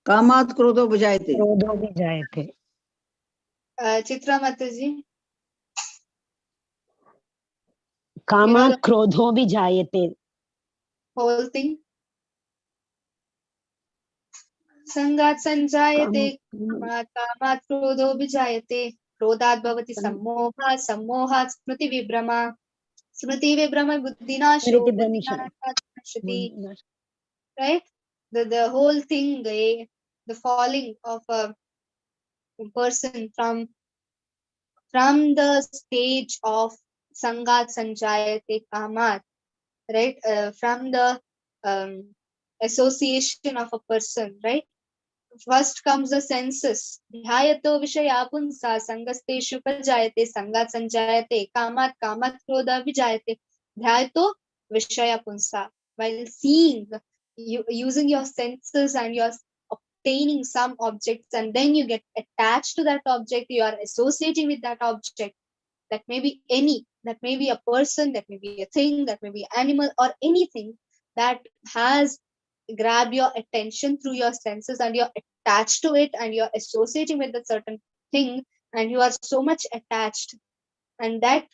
Kamat krodho bhujayate. Krodho bhujayate. Chitra Mataji. Kamat krodho bhujayate. Whole thing. Sangat sanjayate kamat krodho bhujayate. Krodhat bhavati sammoha sammohat smriti vibrama. Smriti vibrama buddhinasho buddhinashati. Right? The whole thing, the falling of a person from the stage of Sangat Sanjayate Kamat, right? From the association of a person, right? First comes the senses. Dhyayato vishayapunsa sangasteshu prajayate sangat sanjayate kamat krodha vijayate. Dhyayato vishayapunsa. While seeing, using your senses, and you're obtaining some objects, and then you get attached to that object, you are associating with that object. That may be that may be a person, that may be a thing, that may be an animal, or anything that has grabbed your attention through your senses, and you're attached to it, and you're associating with a certain thing, and you are so much attached, and that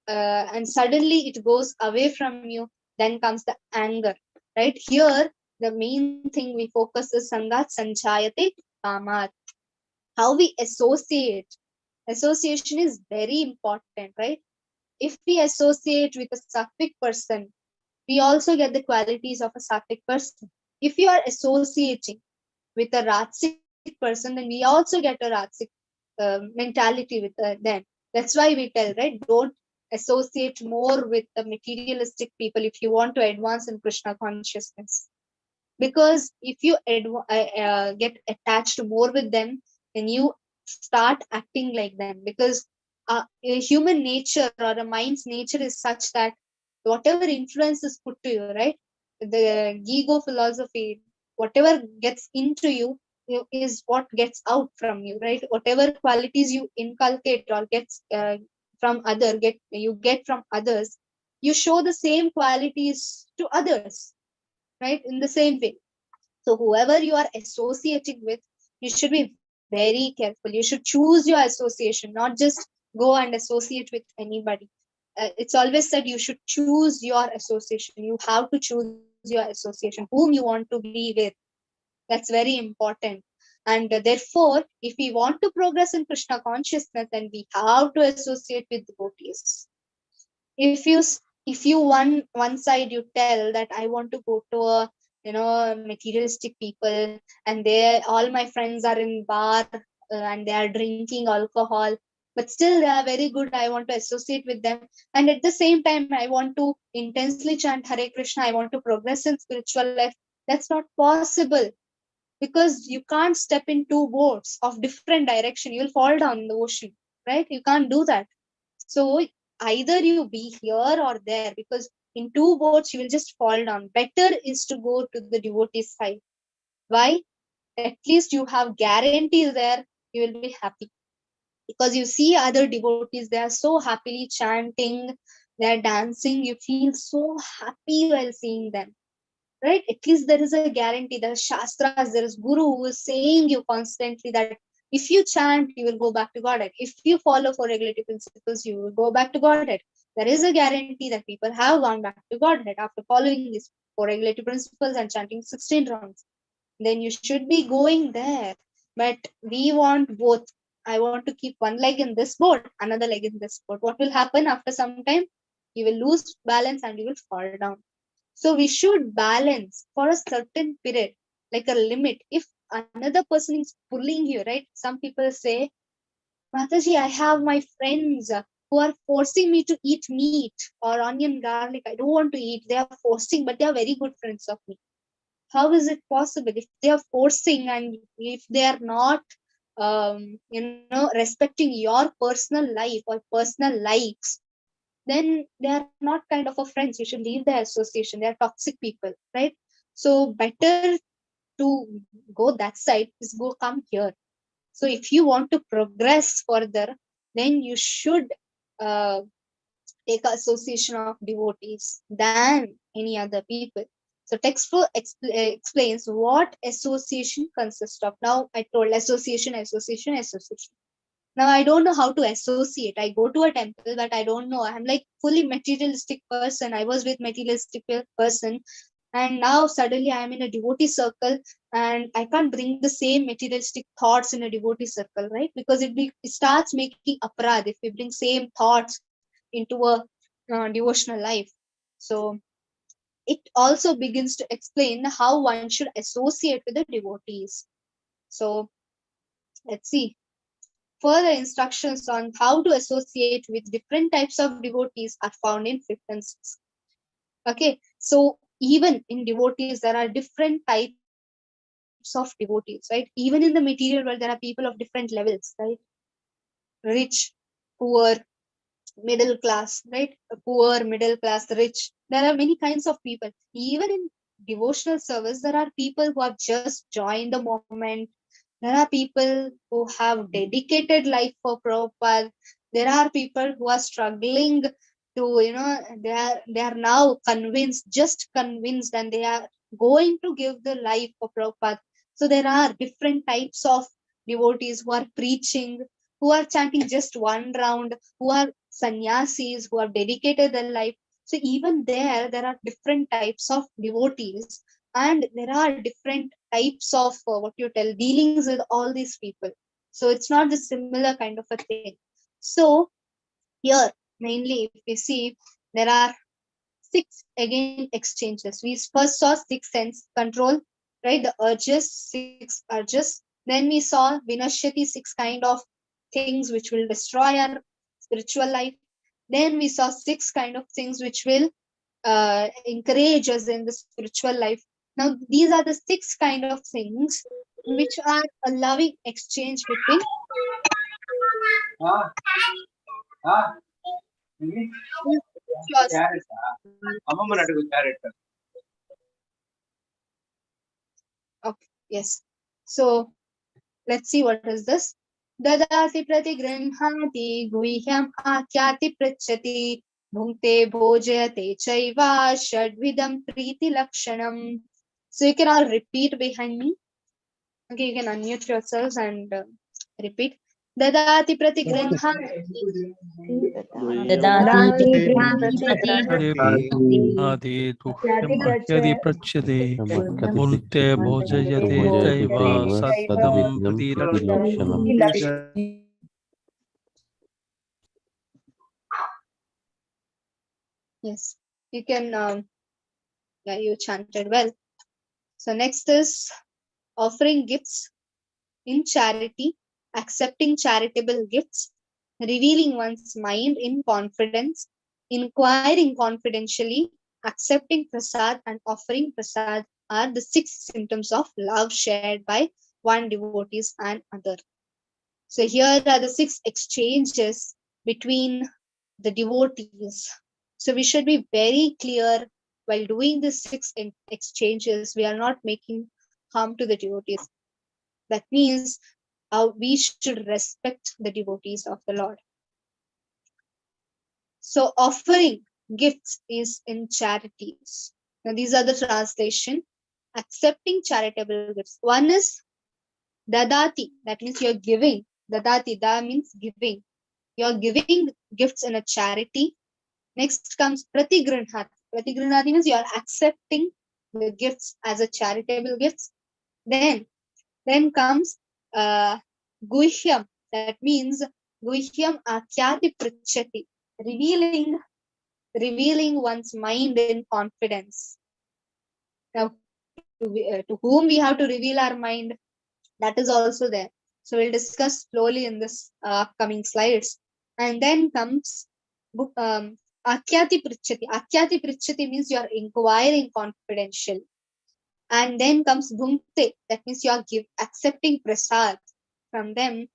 and suddenly it goes away from you. Then comes the anger, right? Here the main thing we focus is sangat sanchayate kamat. How we associate. Association is very important, right? If we associate with a sattvic person, we also get the qualities of a sattvic person. If you are associating with a rajasic person, then we also get a rajasic mentality with them. That's why we tell, right? Don't associate more with the materialistic people if you want to advance in Krishna consciousness. Because if you get attached more with them, then you start acting like them. Because a human nature or a mind's nature is such that whatever influence is put to you, right? The ego philosophy, whatever gets into you is what gets out from you, right? Whatever qualities you inculcate or gets you get from others, you show the same qualities to others, right? In the same way. So whoever you are associating with, you should be very careful. You should choose your association, not just go and associate with anybody. it's always said you should choose your association. You have to choose your association, whom you want to be with. That's very important. And therefore, if we want to progress in Krishna consciousness, then we have to associate with devotees. If you one side you tell that I want to go to a materialistic people, and they all my friends are in bar and they are drinking alcohol, but still they are very good, I want to associate with them. And at the same time I want to intensely chant Hare Krishna, I want to progress in spiritual life. That's not possible, because you can't step in two boats of different direction. You'll fall down in the ocean, right? You can't do that. So either you be here or there, because in two boats you will just fall down. Better is to go to the devotee side. Why? At least you have guarantees there, you will be happy. Because you see other devotees, they are so happily chanting, they are dancing, you feel so happy while seeing them. Right? At least there is a guarantee. There are shastras, there is guru who is saying you constantly that if you chant, you will go back to Godhead. If you follow four regulative principles, you will go back to Godhead. There is a guarantee that people have gone back to Godhead after following these four regulative principles and chanting 16 rounds. Then you should be going there. But we want both. I want to keep one leg in this boat, another leg in this boat. What will happen after some time? You will lose balance and you will fall down. So we should balance for a certain period, like a limit. If another person is pulling you, right? Some people say, Mataji, I have my friends who are forcing me to eat meat or onion garlic. I don't want to eat. They are forcing, but they are very good friends of me. How is it possible? If they are forcing and if they are not, respecting your personal life or personal likes, then they are not kind of a friends. You should leave the association. They are toxic people, right? So better to go that side is go come here. So if you want to progress further, then you should uh, take association of devotees than any other people. So text explains what association consists of. Now I told association. Now I don't know how to associate. I go to a temple, but I don't know. I'm like fully materialistic person. I was with materialistic person, and now suddenly I am in a devotee circle, and I can't bring the same materialistic thoughts in a devotee circle, right? Because it starts making aparad if we bring same thoughts into a devotional life. So it also begins to explain how one should associate with the devotees. So let's see. Further instructions on how to associate with different types of devotees are found in 5th and 6th. Okay, so even in devotees, there are different types of devotees, right? Even in the material world, there are people of different levels, right? Rich, poor, middle class, right? Poor, middle class, rich. There are many kinds of people. Even in devotional service, there are people who have just joined the moment. There are people who have dedicated life for Prabhupada. There are people who are struggling to, they are now convinced, just convinced, and they are going to give the life for Prabhupada. So there are different types of devotees who are preaching, who are chanting just one round, who are sannyasis, who have dedicated their life. So even there are different types of devotees, and there are different types of what you tell dealings with all these people. So it's not the similar kind of a thing. So here mainly if we see, there are 6 again exchanges. We first saw 6 sense control, right? The urges, 6 urges. Then we saw vinashyati, 6 kind of things which will destroy our spiritual life. Then we saw 6 kind of things which will encourage us in the spiritual life. Now, these are the 6 kind of things which are a loving exchange between. Okay, yes. So let's see what is this. Dadati pratigrinhati guhyam akyati prachati bhunte bhojayate chaiva shadvidam priti lakshanam. So you can all repeat behind me. Okay, you can unmute yourselves and repeat. Dadati pratigrinhati. Dadati आदि दुह्यमह्यदि पृच्छते भुङ्क्ते भोजयते चैव सद्दं प्रतिलक्षणम् Yes, you can. Yeah, you chanted well. So next is offering gifts in charity, accepting charitable gifts, revealing one's mind in confidence, inquiring confidentially, accepting prasad, and offering prasad are the 6 symptoms of love shared by one devotees and other. So here are the 6 exchanges between the devotees. So we should be very clear while doing these 6 exchanges, we are not making harm to the devotees. That means we should respect the devotees of the Lord. So offering gifts is in charities. Now these are the translation. Accepting charitable gifts. One is dadati, that means you're giving. Dadati, da means giving. You're giving gifts in a charity. Next comes pratigrinhati. Pratigrinhati means you're accepting the gifts as a charitable gifts. Then comes guhyam. That means guhyam akyati pruchati, revealing one's mind in confidence. Now, to whom we have to reveal our mind, that is also there. So we'll discuss slowly in this upcoming slides. And then comes akyati pruchati. Akyati pruchati means you are inquiring confidentially. And then comes bhungte, that means you are accepting prasad from them.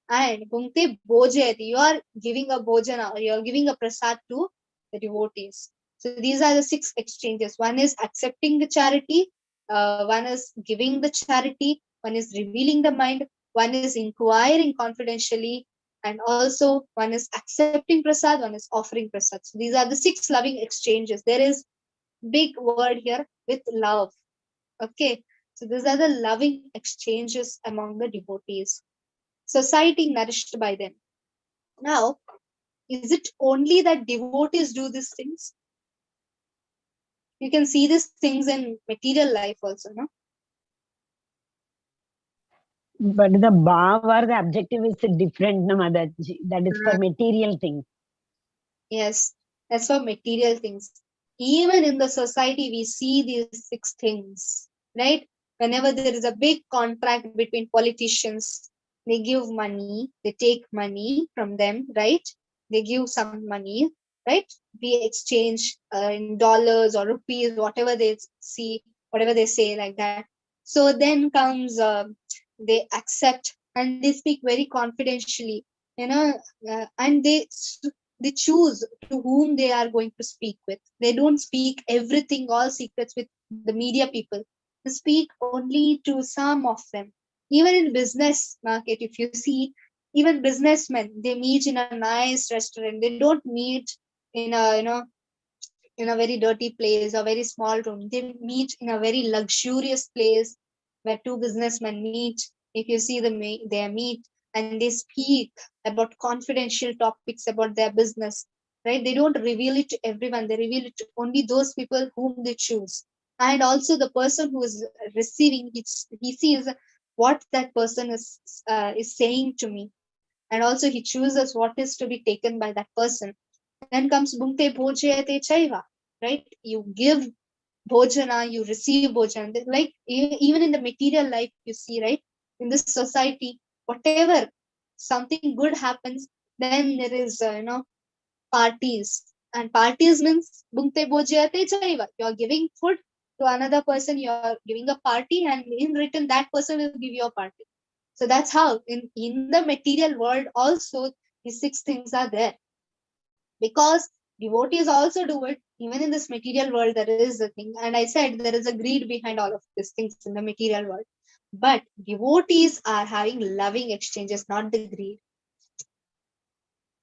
And bhungte bhojayati, you are giving a bhojana, or you are giving a prasad to the devotees. So these are the 6 exchanges. One is accepting the charity, one is giving the charity, one is revealing the mind, one is inquiring confidentially, and also one is accepting prasad, one is offering prasad. So these are the 6 loving exchanges. There is big word here with love. Okay, so these are the loving exchanges among the devotees. Society nourished by them. Now, is it only that devotees do these things? You can see these things in material life also, no? But the bhav or the objective is different, no, Madaji. That is for material things. Yes, that's for material things. Even in the society, we see these 6 things, right? Whenever there is a big contract between politicians, they give money, they take money from them, right? They give some money, right? We exchange in dollars or rupees, whatever they see, whatever they say like that. So then comes, they accept and they speak very confidentially, and they choose to whom they are going to speak with. They don't speak everything, all secrets with the media people. They speak only to some of them. Even in business market, if you see, even businessmen, they meet in a nice restaurant. They don't meet in a, in a very dirty place or very small room. They meet in a very luxurious place where 2 businessmen meet. If you see them, they meet and they speak about confidential topics about their business, right? They don't reveal it to everyone. They reveal it to only those people whom they choose. And also the person who is receiving, he sees what that person is saying to me. And also he chooses what is to be taken by that person. Then comes bhunte bhojayate chaiva, right? You give bhojana, you receive bhojana. Like even in the material life, you see, right? In this society, whatever something good happens, then there is, parties. And parties means bhunte bhojayate chaiva. You are giving food to another person, you are giving a party, and in return, that person will give you a party. So that's how in the material world also these 6 things are there. Because devotees also do it. Even in this material world, there is a thing. And I said there is a greed behind all of these things in the material world. But devotees are having loving exchanges, not the greed.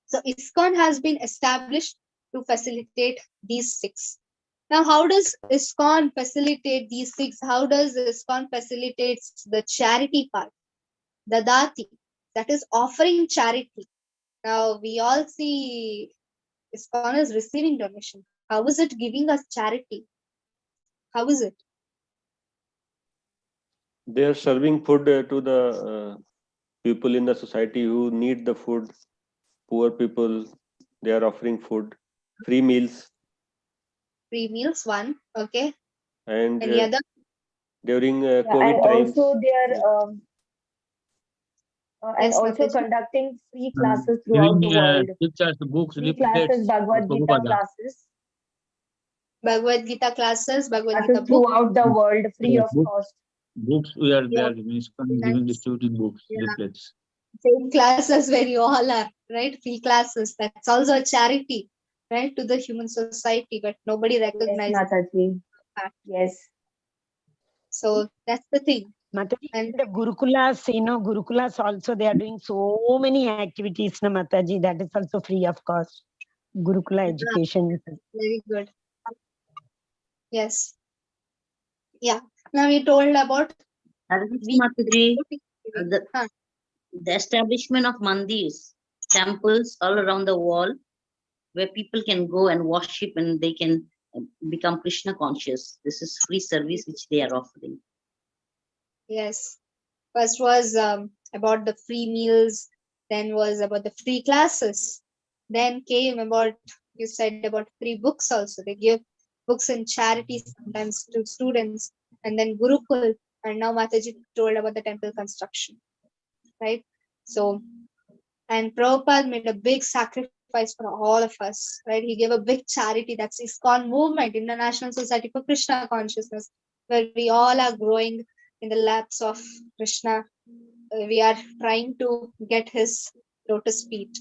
So ISKCON has been established to facilitate these 6. Now, how does ISKCON facilitate these 6? How does ISKCON facilitate the charity part? Dadati. that is offering charity. Now we all see ISKCON is receiving donation. How is it giving us charity? How is it? They are serving food to the people in the society who need the food. Poor people, they are offering food, free meals. Free meals, one. Okay. And Any other? during Yeah, COVID and times. also they are and Yes, also Mataji. conducting free classes throughout the world. Pictures, books, Free classes, Bhagavad Gita classes. Bhagavad Gita classes, Bhagavad Gita Classes book. throughout the world, free of Book. cost. Books we are Yeah. there giving Nice. distributing books, Yeah. leaflets. Same classes where you all are, right? Free classes. That's also a charity, right, to the human society, but nobody Yes, recognizes Mataji. that. Yes. So that's the thing. Mataji, And the Gurukulas, Gurukulas also, they are doing so many activities, na Mataji, that is also free of cost. Gurukula education. very good. Yes. Yeah. Now we told about Mataji, the establishment of mandirs, temples all around the world, where people can go and worship and they can become Krishna conscious. This is free service which they are offering. Yes. First was about the free meals, then was about the free classes. Then came about, you said about free books also. They give books in charity sometimes to students. And then Gurukul. And now Mataji told about the temple construction. Right? So, and Prabhupada made a big sacrifice for all of us. Right? He gave a big charity. That's ISKCON movement, International Society for Krishna Consciousness, where we all are growing in the laps of Krishna. We are trying to get his lotus feet.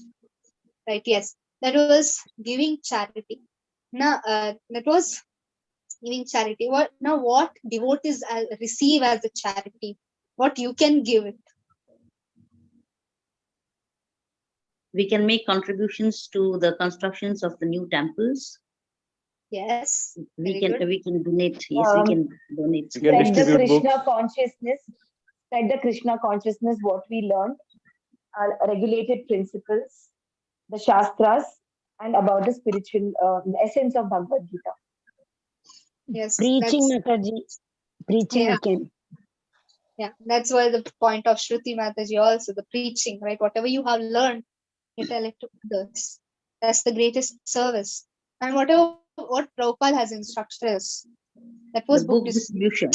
Right? Yes, that was giving charity. Now, that was giving charity. What devotees receive as a charity? What you can give it? We can make contributions to the constructions of the new temples. Yes. We can donate. Yes, we can donate. Spread the Krishna consciousness. Spread the Krishna consciousness. What we learned are regulated principles, the Shastras, and about the spiritual essence of Bhagavad Gita. Yes. Preaching, Mataji. Preaching, yeah. we can. Yeah, that's why the point of Shruti Mataji also, the preaching, right? Whatever you have learned, you tell it to others. That's the greatest service. And what Prabhupada has instructed us, that was the book distribution.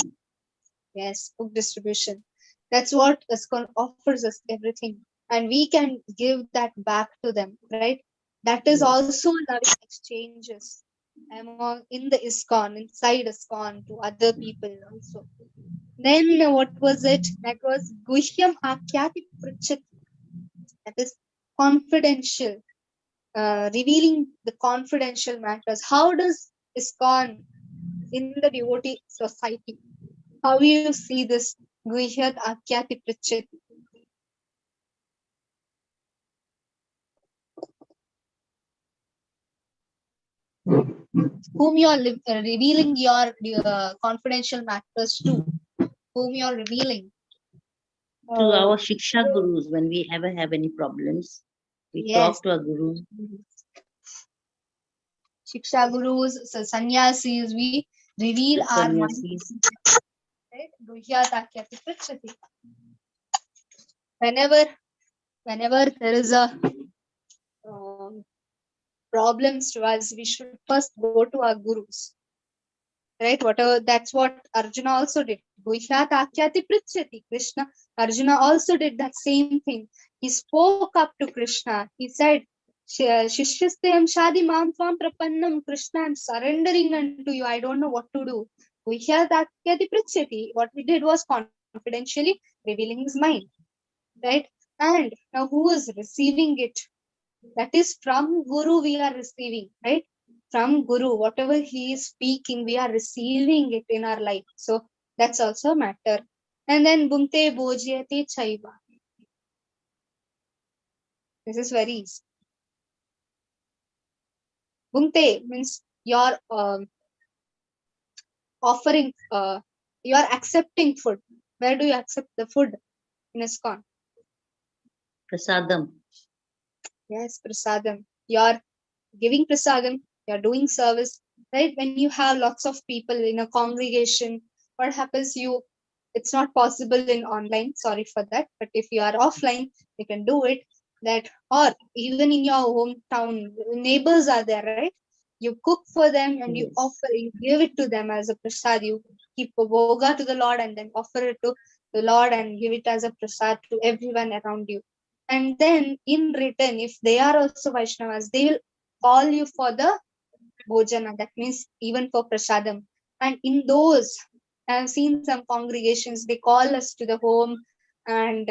Yes, book distribution. That's what ISKCON offers us, everything. And we can give that back to them, right? That is also loving exchanges in the ISKCON, inside ISKCON, to other people also. Then what was it? That was Guhyam Akyati Pritchati. That is confidential, revealing the confidential matters. How does ISKCON in the devotee society? How do you see this Guhyat Akyati Pritchati? Whom you are revealing your confidential matters to? Whom you are revealing? To our Shiksha Gurus, when we ever have any problems, we talk to our Gurus. Shiksha Gurus, so sannyasis, we reveal our mind. Right? Guhyat Akyati Pritchati. Whenever there is a problems to us, we should first go to our gurus. Right? That's what Arjuna also did. Guhyat Akyati Pritchati. Krishna, Arjuna also did that same thing. He spoke up to Krishna. He said, Shishyastayam Shadi Mam Tvam Prapannam. Krishna, I'm surrendering unto you. I don't know what to do. Guhyat Akyati Pritchati. What we did was confidentially revealing his mind. Right? And now who is receiving it? That is from Guru we are receiving, right? From Guru, whatever he is speaking, we are receiving it in our life. So that's also a matter. And then Bhunte Bhojyate Chaiva. This is very easy. Bhunte means you're offering, you are accepting food. Where do you accept the food? In ISKCON. Prasadam. Yes, prasadam. You're giving prasadam, you're doing service, right? When you have lots of people in a congregation, what happens? It's not possible in online, sorry for that. But if you are offline, you can do it. That, or even in your hometown, neighbors are there, right? You cook for them and you Yes. offer, you give it to them as a prasad. You keep a boga to the Lord and then offer it to the Lord and give it as a prasad to everyone around you. And then in return, if they are also Vaishnavas, they will call you for the bhojana. That means even for prasadam. And in those, I've seen some congregations, they call us to the home and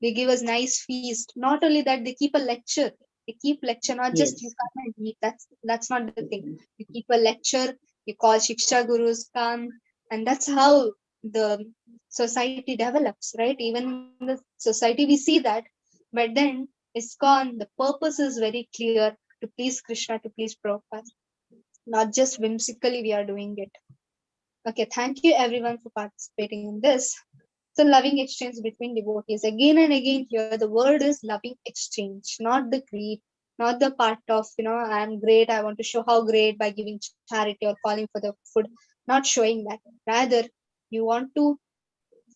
they give us nice feast. Not only that, they keep a lecture. They keep lecture, not just you Yes. come and eat. That's not the thing. You keep a lecture. You call Shiksha Gurus come, and that's how the society develops, right? Even in the society we see that, but then ISKCON, the purpose is very clear, to please Krishna, to please Prabhupada. Not just whimsically we are doing it. Okay, thank you everyone for participating in this. So loving exchange between devotees. Again and again here, the word is loving exchange, not the greed, not the part of, I'm great, I want to show how great by giving charity or calling for the food. Not showing that. Rather, you want to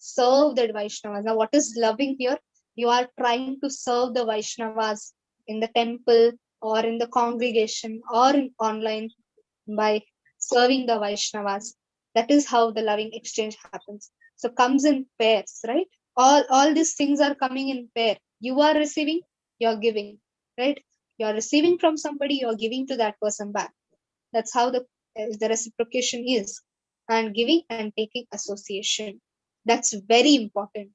serve the Vaishnavas. Now, what is loving here? You are trying to serve the Vaishnavas in the temple or in the congregation or in online by serving the Vaishnavas. That is how the loving exchange happens. So comes in pairs, right? All these things are coming in pair. You are receiving, you're giving, right? You're receiving from somebody, you're giving to that person back. That's how the reciprocation is. And giving and taking association. That's very important.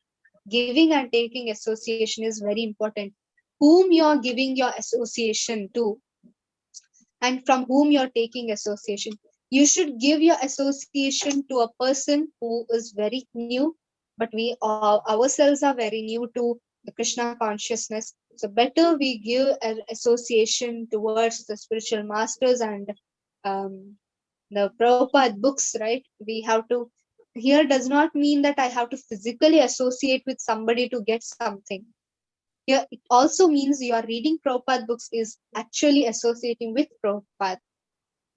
Giving and taking association is very important. Whom you're giving your association to, and from whom you're taking association. You should give your association to a person who is very new, but we ourselves are very new to the Krishna consciousness. So better we give an association towards the spiritual masters and the Prabhupada books, right? We have to, here does not mean that I have to physically associate with somebody to get something. Here, it also means you are reading Prabhupada books is actually associating with Prabhupada.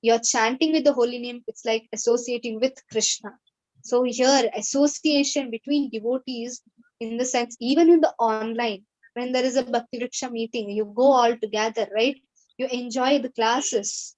You're chanting with the holy name, it's like associating with Krishna. So here, association between devotees, in the sense, even in the online, when there is a Bhakti Vriksha meeting, you go all together, right? You enjoy the classes.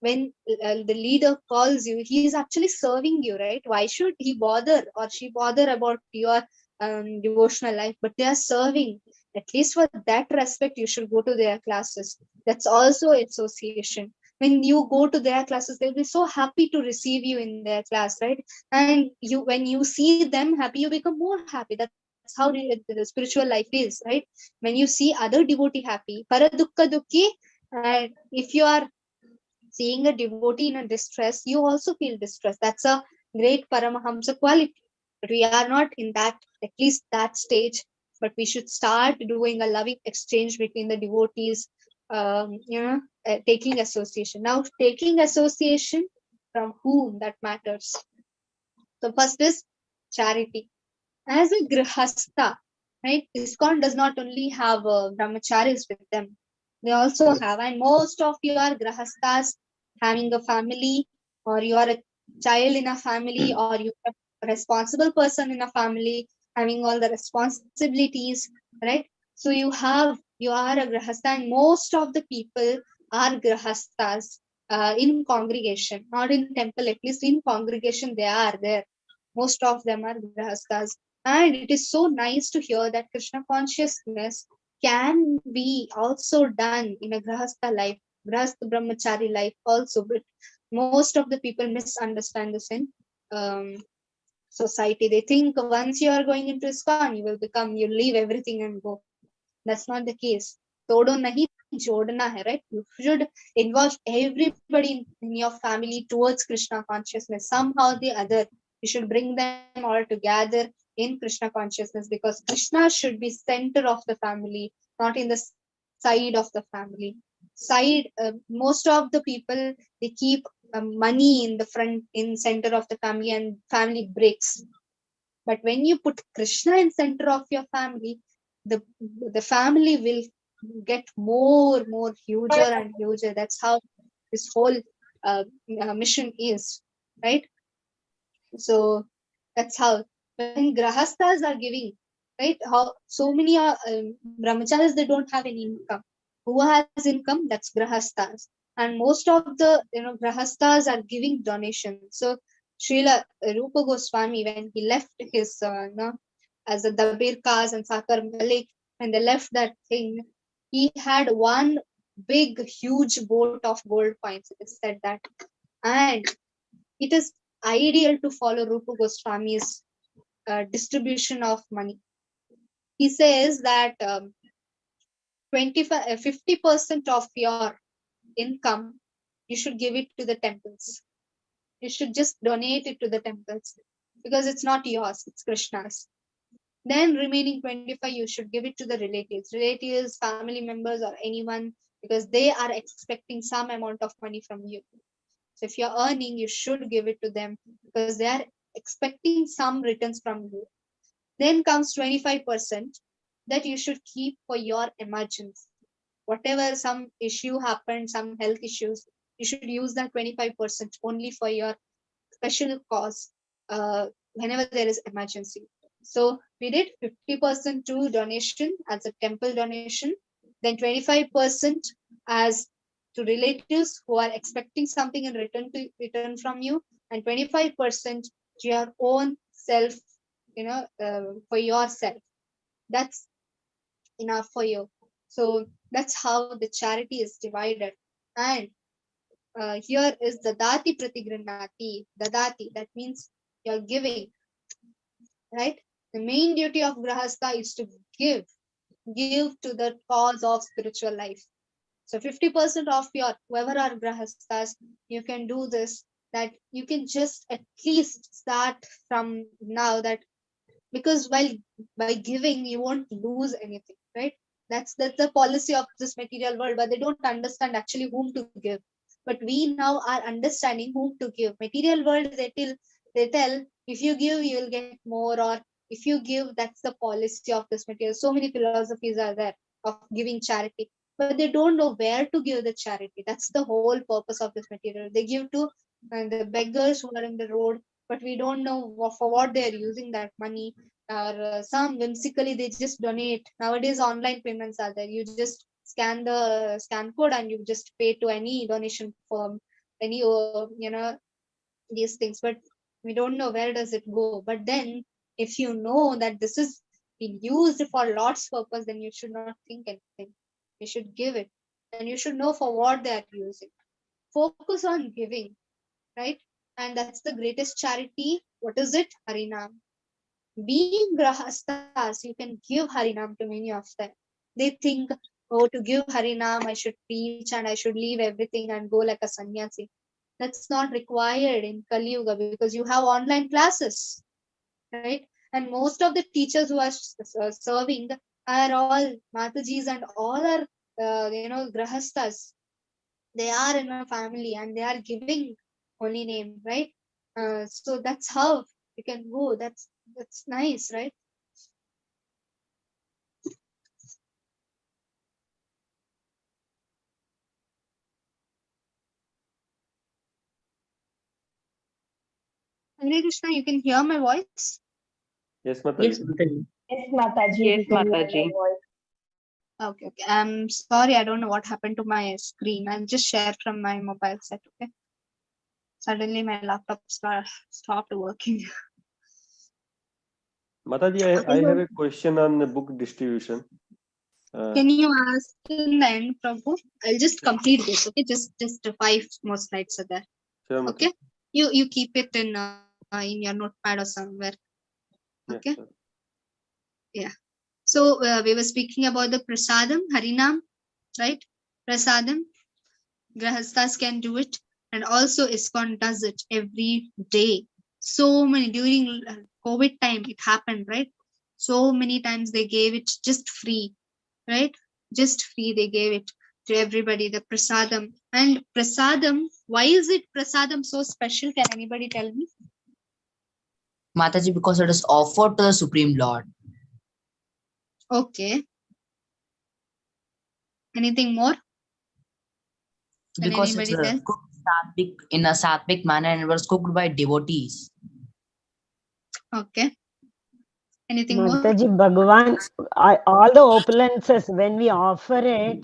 When the leader calls you, he is actually serving you, right? Why should he bother or she bother about your devotional life? But they are serving. At least for that respect, you should go to their classes. That's also association. When you go to their classes, they'll be so happy to receive you in their class, right? And when you see them happy, you become more happy. That's how the spiritual life is, right? When you see other devotee happy, paradukka dukki, and if you are seeing a devotee in a distress, you also feel distress. That's a great Paramahamsa quality. But we are not in that, at least that stage. But we should start doing a loving exchange between the devotees, taking association. Now, taking association from whom, that matters. So first is charity. As a grihastha, right? ISKCON does not only have brahmacharis with them. They also have, and most of you are grihasthas having a family, or you are a child in a family, or you are a responsible person in a family, having all the responsibilities, right? So you are a grihastha, and most of the people are grihasthas in congregation, not in temple, at least in congregation they are there. Most of them are grihasthas. And it is so nice to hear that Krishna consciousness can be also done in a grihastha life, grihastha brahmachari life also. But most of the people misunderstand this in society. They think once you are going into ISKCON, you leave everything and go. That's not the case. Todo nahi jodna hai, right? You should involve everybody in your family towards Krishna consciousness. Somehow or the other, you should bring them all together in Krishna consciousness, because Krishna should be center of the family, not in the side of the family. Most of the people, they keep money in the front, in center of the family, and family breaks. But when you put Krishna in center of your family, the family will get more huger and huger. That's how this whole mission is, right? So that's how when grahasthas are giving, right? How so many are brahmacharis, they don't have any income. Who has income? That's grahasthas, and most of the grahasthas are giving donations. So Srila Rupa Goswami, when he left his as a Dabir Kas and Sakar Malik, when they left that thing, he had one big huge boat of gold coins. It is said that, and it is ideal to follow Rupa Goswami's distribution of money. He says that 50% of your income, you should give it to the temples. You should just donate it to the temples because it's not yours, it's Krishna's. Then remaining 25, you should give it to the relatives, family members, or anyone, because they are expecting some amount of money from you. So if you're earning, you should give it to them because they are expecting some returns from you. Then comes 25% that you should keep for your emergency. Whatever some issue happened, some health issues, you should use that 25% only for your special cause whenever there is emergency. So we did 50% to donation as a temple donation, then 25% as to relatives who are expecting something in return from you, and 25% to your own self, for yourself. That's enough for you. So that's how the charity is divided. And here is dadati pratigranati. Dadati, that means you're giving, right? The main duty of grahastha is to give to the cause of spiritual life. So 50% of your, whoever are grahasthas, you can do this, that you can just at least start from now, that because by giving you won't lose anything, right? That's the policy of this material world, but they don't understand actually whom to give. But we now are understanding whom to give. Material world, they tell if you give you will get more, or if you give, that's the policy of this material. So many philosophies are there of giving charity, but they don't know where to give the charity. That's the whole purpose of this material. They give to the beggars who are in the road, but we don't know for what they are using that money. Or some whimsically they just donate. Nowadays online payments are there. You just scan the scan code and you just pay to any donation firm, any these things. But we don't know where does it go. But then if you know that this is being used for Lord's purpose, then you should not think anything. You should give it, and you should know for what they are using. Focus on giving, right? And that's the greatest charity. What is it? Harinam. Being grahasthas, you can give harinam to many of them. They think, oh, to give harinam I should preach and I should leave everything and go like a sannyasi. That's not required in Kali Yuga because you have online classes, right? And most of the teachers who are serving are all matajis, and all are grahasthas. They are in a family and they are giving holy name, right? So that's how you can go. That's nice, right? Hare Krishna, you can hear my voice? Yes, Mataji. Yes, Mataji. Yes, Mataji. Yes, we can hear Mataji. your voice. Okay. I'm sorry, I don't know what happened to my screen. I'll just share from my mobile set, okay? Suddenly my laptop stopped working. Mataji, I have a question on the book distribution. Can you ask in the end, Prabhu? I'll just complete this, okay? Just 5 more slides are there. Sure, Okay? You keep it in your notepad or somewhere. Okay? Yeah, sure. Yeah. So we were speaking about the prasadam, harinam, right? Prasadam, grahasthas can do it, and also ISKCON does it every day. So many, during COVID time it happened, right? So many times they gave it just free, right? Just free they gave it to everybody, the prasadam. And prasadam, why is it prasadam so special? Can anybody tell me? Mataji, because it is offered to the Supreme Lord. Okay. Anything more? Can Because it's anybody tell? cooked in a sattvic manner and it was cooked by devotees. Okay. Anything more? Mataji, Bhagavan, all the opulences, when we offer it,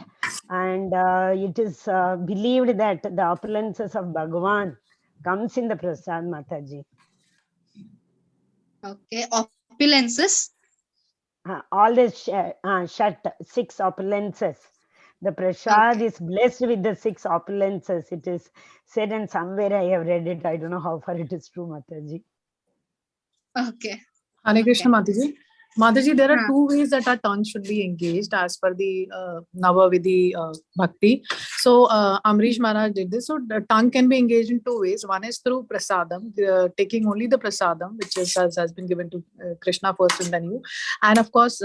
and it is believed that the opulences of Bhagavan comes in the prasad, Mataji. Okay. Opulences. All the six opulences. The prasad is blessed with the six opulences. It is said, and somewhere I have read it. I don't know how far it is true, Mataji. Okay. Hare Krishna, Mataji. Mataji, there are Huh. two ways that our tongue should be engaged as per the Navavidhi Bhakti. So Amrish Maharaj did this. So the tongue can be engaged in two ways. One is through prasadam, taking only the prasadam, which has been given to Krishna first and then you. And of course,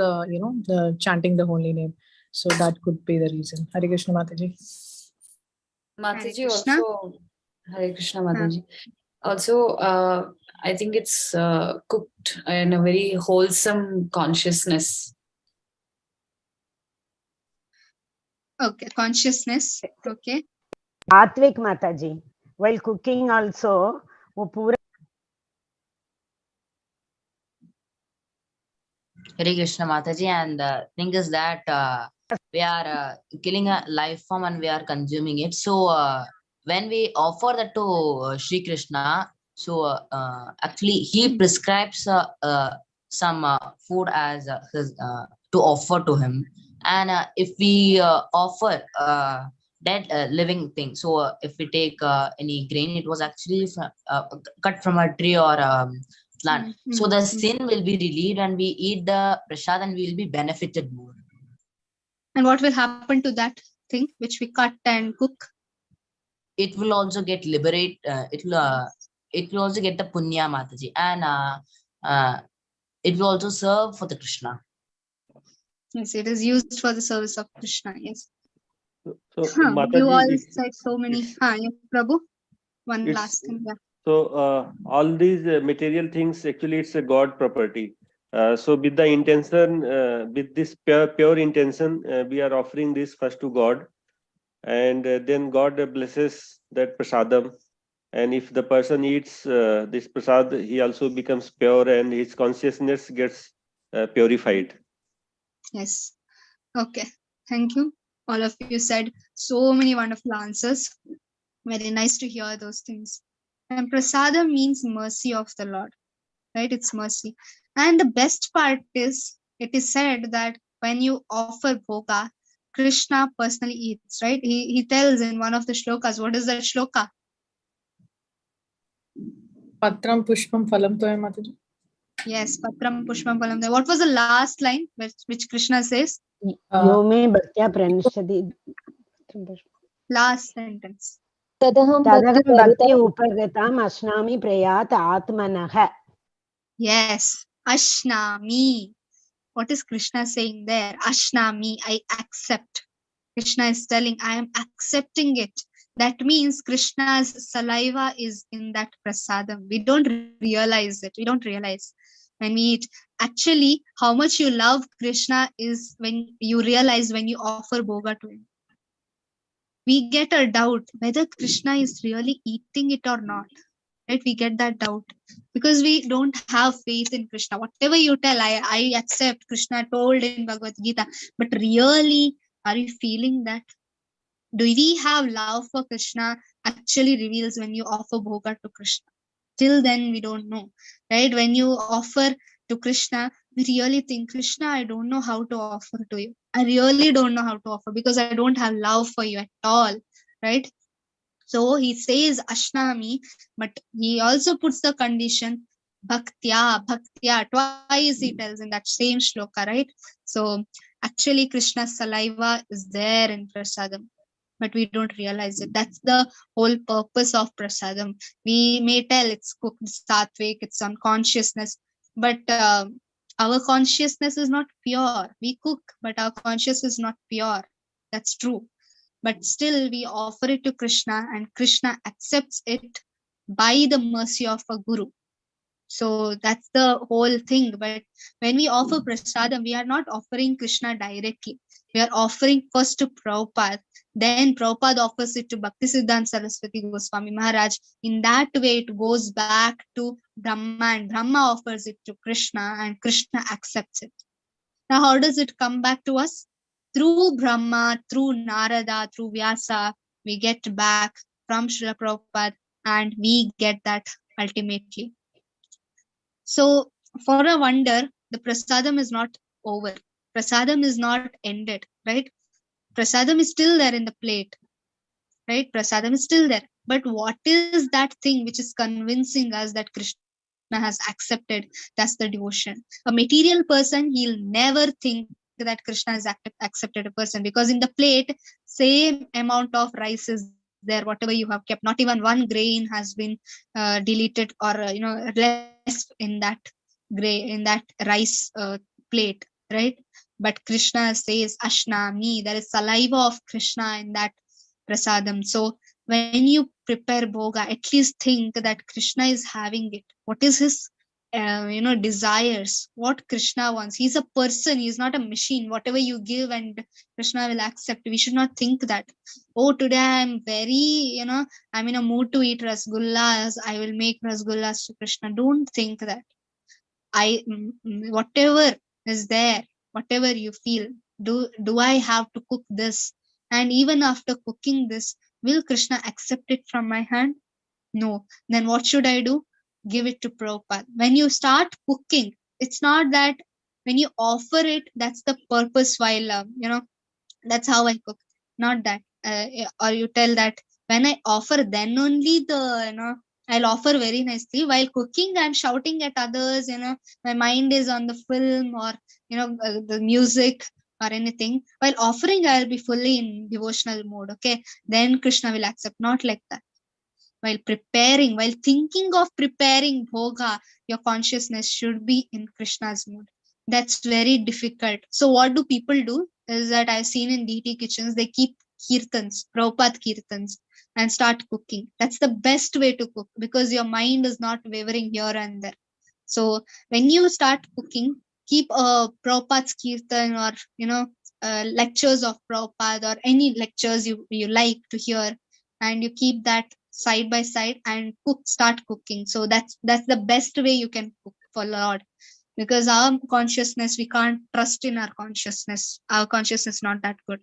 chanting the holy name. So that could be the reason. Hare Krishna, Mataji. Mataji Krishna. also, Hare Krishna Mataji. Also, I think it's cooked in a very wholesome consciousness. Okay, consciousness. Okay. Satvik, Mataji. While cooking also, wo pura Hare Krishna Mataji, and the thing is that we are killing a life form and we are consuming it. So when we offer that to Sri Krishna, so actually he prescribes some food as his to offer to him, and if we offer dead living thing, so if we take any grain, it was actually cut from a tree or plant. So the sin will be relieved and we eat the prasad and we will be benefited more. And what will happen to that thing which we cut and cook? It will also get liberate. It will also get the punya, Mataji, and it will also serve for the Krishna. Yes, it is used for the service of Krishna. Yes. So You all Mataji, said so many. Yes, Prabhu. One last thing. Yeah. so all these material things, actually it's a God property. So with the intention, with this pure intention, we are offering this first to God, and then God blesses that prasadam. And if the person eats this prasad, he also becomes pure and his consciousness gets purified. Yes. Okay. Thank you. All of you said so many wonderful answers. Very nice to hear those things. And prasadam means mercy of the Lord, right? It's mercy. And the best part is, it is said that when you offer bhoga, Krishna personally eats, right? He tells in one of the shlokas. What is that shloka? Patram Pushpam Phalam Toya, Mataji. Yes, Patram Pushpam Phalam Toya. What was the last line which Krishna says? Yome bhaktya pranishati. Last sentence. Tadaham bhakti upagatam ashnami prayat atmanah. Yes, Ashnami. What is Krishna saying there? Ashnami, I accept. Krishna is telling, I am accepting it. That means Krishna's saliva is in that prasadam. We don't realize it. We don't realize when we eat. Actually, how much you love Krishna is when you realize when you offer bhoga to him. We get a doubt whether Krishna is really eating it or not. Right? We get that doubt because we don't have faith in Krishna. Whatever you tell, I accept. Krishna told in Bhagavad Gita, but really, are you feeling that? Do we have love for Krishna? Actually reveals when you offer bhoga to Krishna. Till then, we don't know, right? When you offer to Krishna, we really think, Krishna, I don't know how to offer to you. I really don't know how to offer because I don't have love for you at all, right? So he says Ashnami, but he also puts the condition Bhaktya, Bhaktya. Twice he tells in that same shloka, right? So actually Krishna's saliva is there in prasadam, but we don't realize it. That's the whole purpose of prasadam. We may tell it's cooked sattvic, it's on consciousness, but our consciousness is not pure. We cook, but our consciousness is not pure. That's true. But still we offer it to Krishna and Krishna accepts it by the mercy of a guru. So that's the whole thing. But when we offer prasadam, we are not offering Krishna directly. We are offering first to Prabhupada. Then Prabhupada offers it to Bhaktisiddhanta Saraswati Goswami Maharaj. In that way, it goes back to Brahma, and Brahma offers it to Krishna, and Krishna accepts it. Now, how does it come back to us? Through Brahma, through Narada, through Vyasa, we get back from Srila Prabhupada, and we get that ultimately. So, for a wonder, the prasadam is not over. Prasadam is not ended, right? Prasadam is still there in the plate, right? Prasadam is still there. But what is that thing which is convincing us that Krishna has accepted? That's the devotion. A material person, he'll never think that Krishna has accepted a person, because in the plate, same amount of rice is there, whatever you have kept. Not even one grain has been deleted or less in that rice plate, right? But Krishna says Ashnami, there is saliva of Krishna in that prasadam. So when you prepare bhoga, at least think that Krishna is having it. What is his desires, what Krishna wants? He's a person, he's not a machine. Whatever you give and Krishna will accept. We should not think that, oh, today I'm very, I'm in a mood to eat rasgullas, I will make rasgullas to Krishna. Don't think that. Whatever is there, whatever you feel, do I have to cook this? And even after cooking this, will Krishna accept it from my hand? No. Then what should I do? Give it to Prabhupada. When you start cooking, it's not that when you offer it, that's the purpose. While that's how I cook. Not that. Or you tell that when I offer, then only I'll offer very nicely. While cooking, I'm shouting at others. My mind is on the film or the music or anything. While offering, I'll be fully in devotional mode. Okay, then Krishna will accept. Not like that. While preparing, while thinking of preparing bhoga, your consciousness should be in Krishna's mood. That's very difficult. So what do people do is that I've seen in DT kitchens, they keep kirtans, Prabhupada kirtans, and start cooking. That's the best way to cook, because your mind is not wavering here and there. So when you start cooking, keep Prabhupada's kirtan or lectures of Prabhupada or any lectures you like to hear, and you keep that side by side and start cooking. So that's the best way you can cook for Lord, because our consciousness, we can't trust in our consciousness not that good.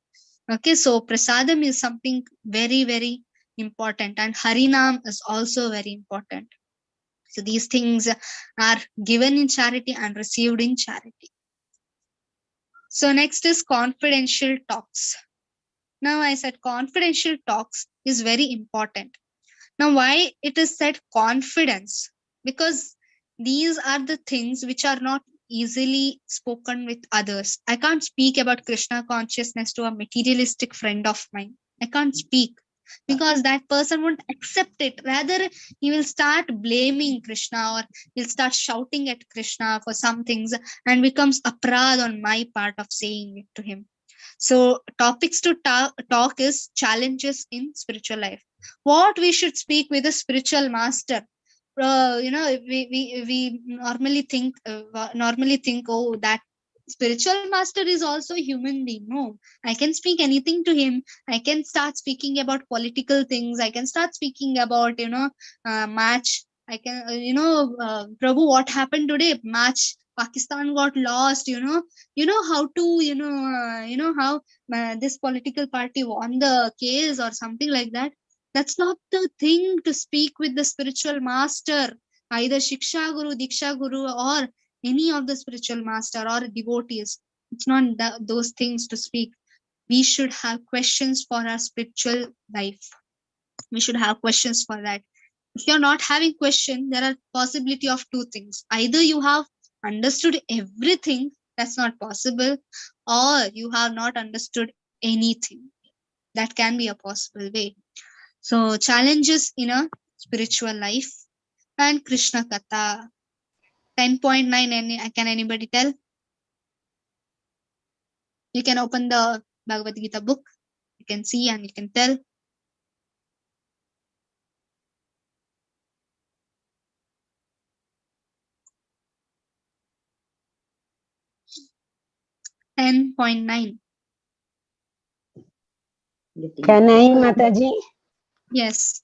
Okay, so prasadam is something very, very important, and harinam is also very important. So these things are given in charity and received in charity. So next is confidential talks. Now I said confidential talks is very important. Now, why it is said confidence? Because these are the things which are not easily spoken with others. I can't speak about Krishna consciousness to a materialistic friend of mine. I can't speak, because that person won't accept it. Rather, he will start blaming Krishna, or he'll start shouting at Krishna for some things, and becomes aprad on my part of saying it to him. So topics to talk is challenges in spiritual life. What we should speak with a spiritual master. We normally think oh, that spiritual master is also a human being. No, I can speak anything to him. I can start speaking about political things. I can start speaking about match. I can Prabhu, what happened today? Match. Pakistan got lost. How to how this political party won the case or something like that. That's not the thing to speak with the spiritual master, either Shiksha Guru, Diksha Guru, or any of the spiritual master or devotees. It's not those things to speak. We should have questions for our spiritual life. We should have questions for that. If you're not having question, there are possibility of two things. Either you have understood everything, that's not possible, or you have not understood anything. That can be a possible way. So challenges in a spiritual life and Krishna Katha. 10.9, can anybody tell? You can open the Bhagavad Gita book. You can see and you can tell. 10.9. Can I, Mataji? Yes.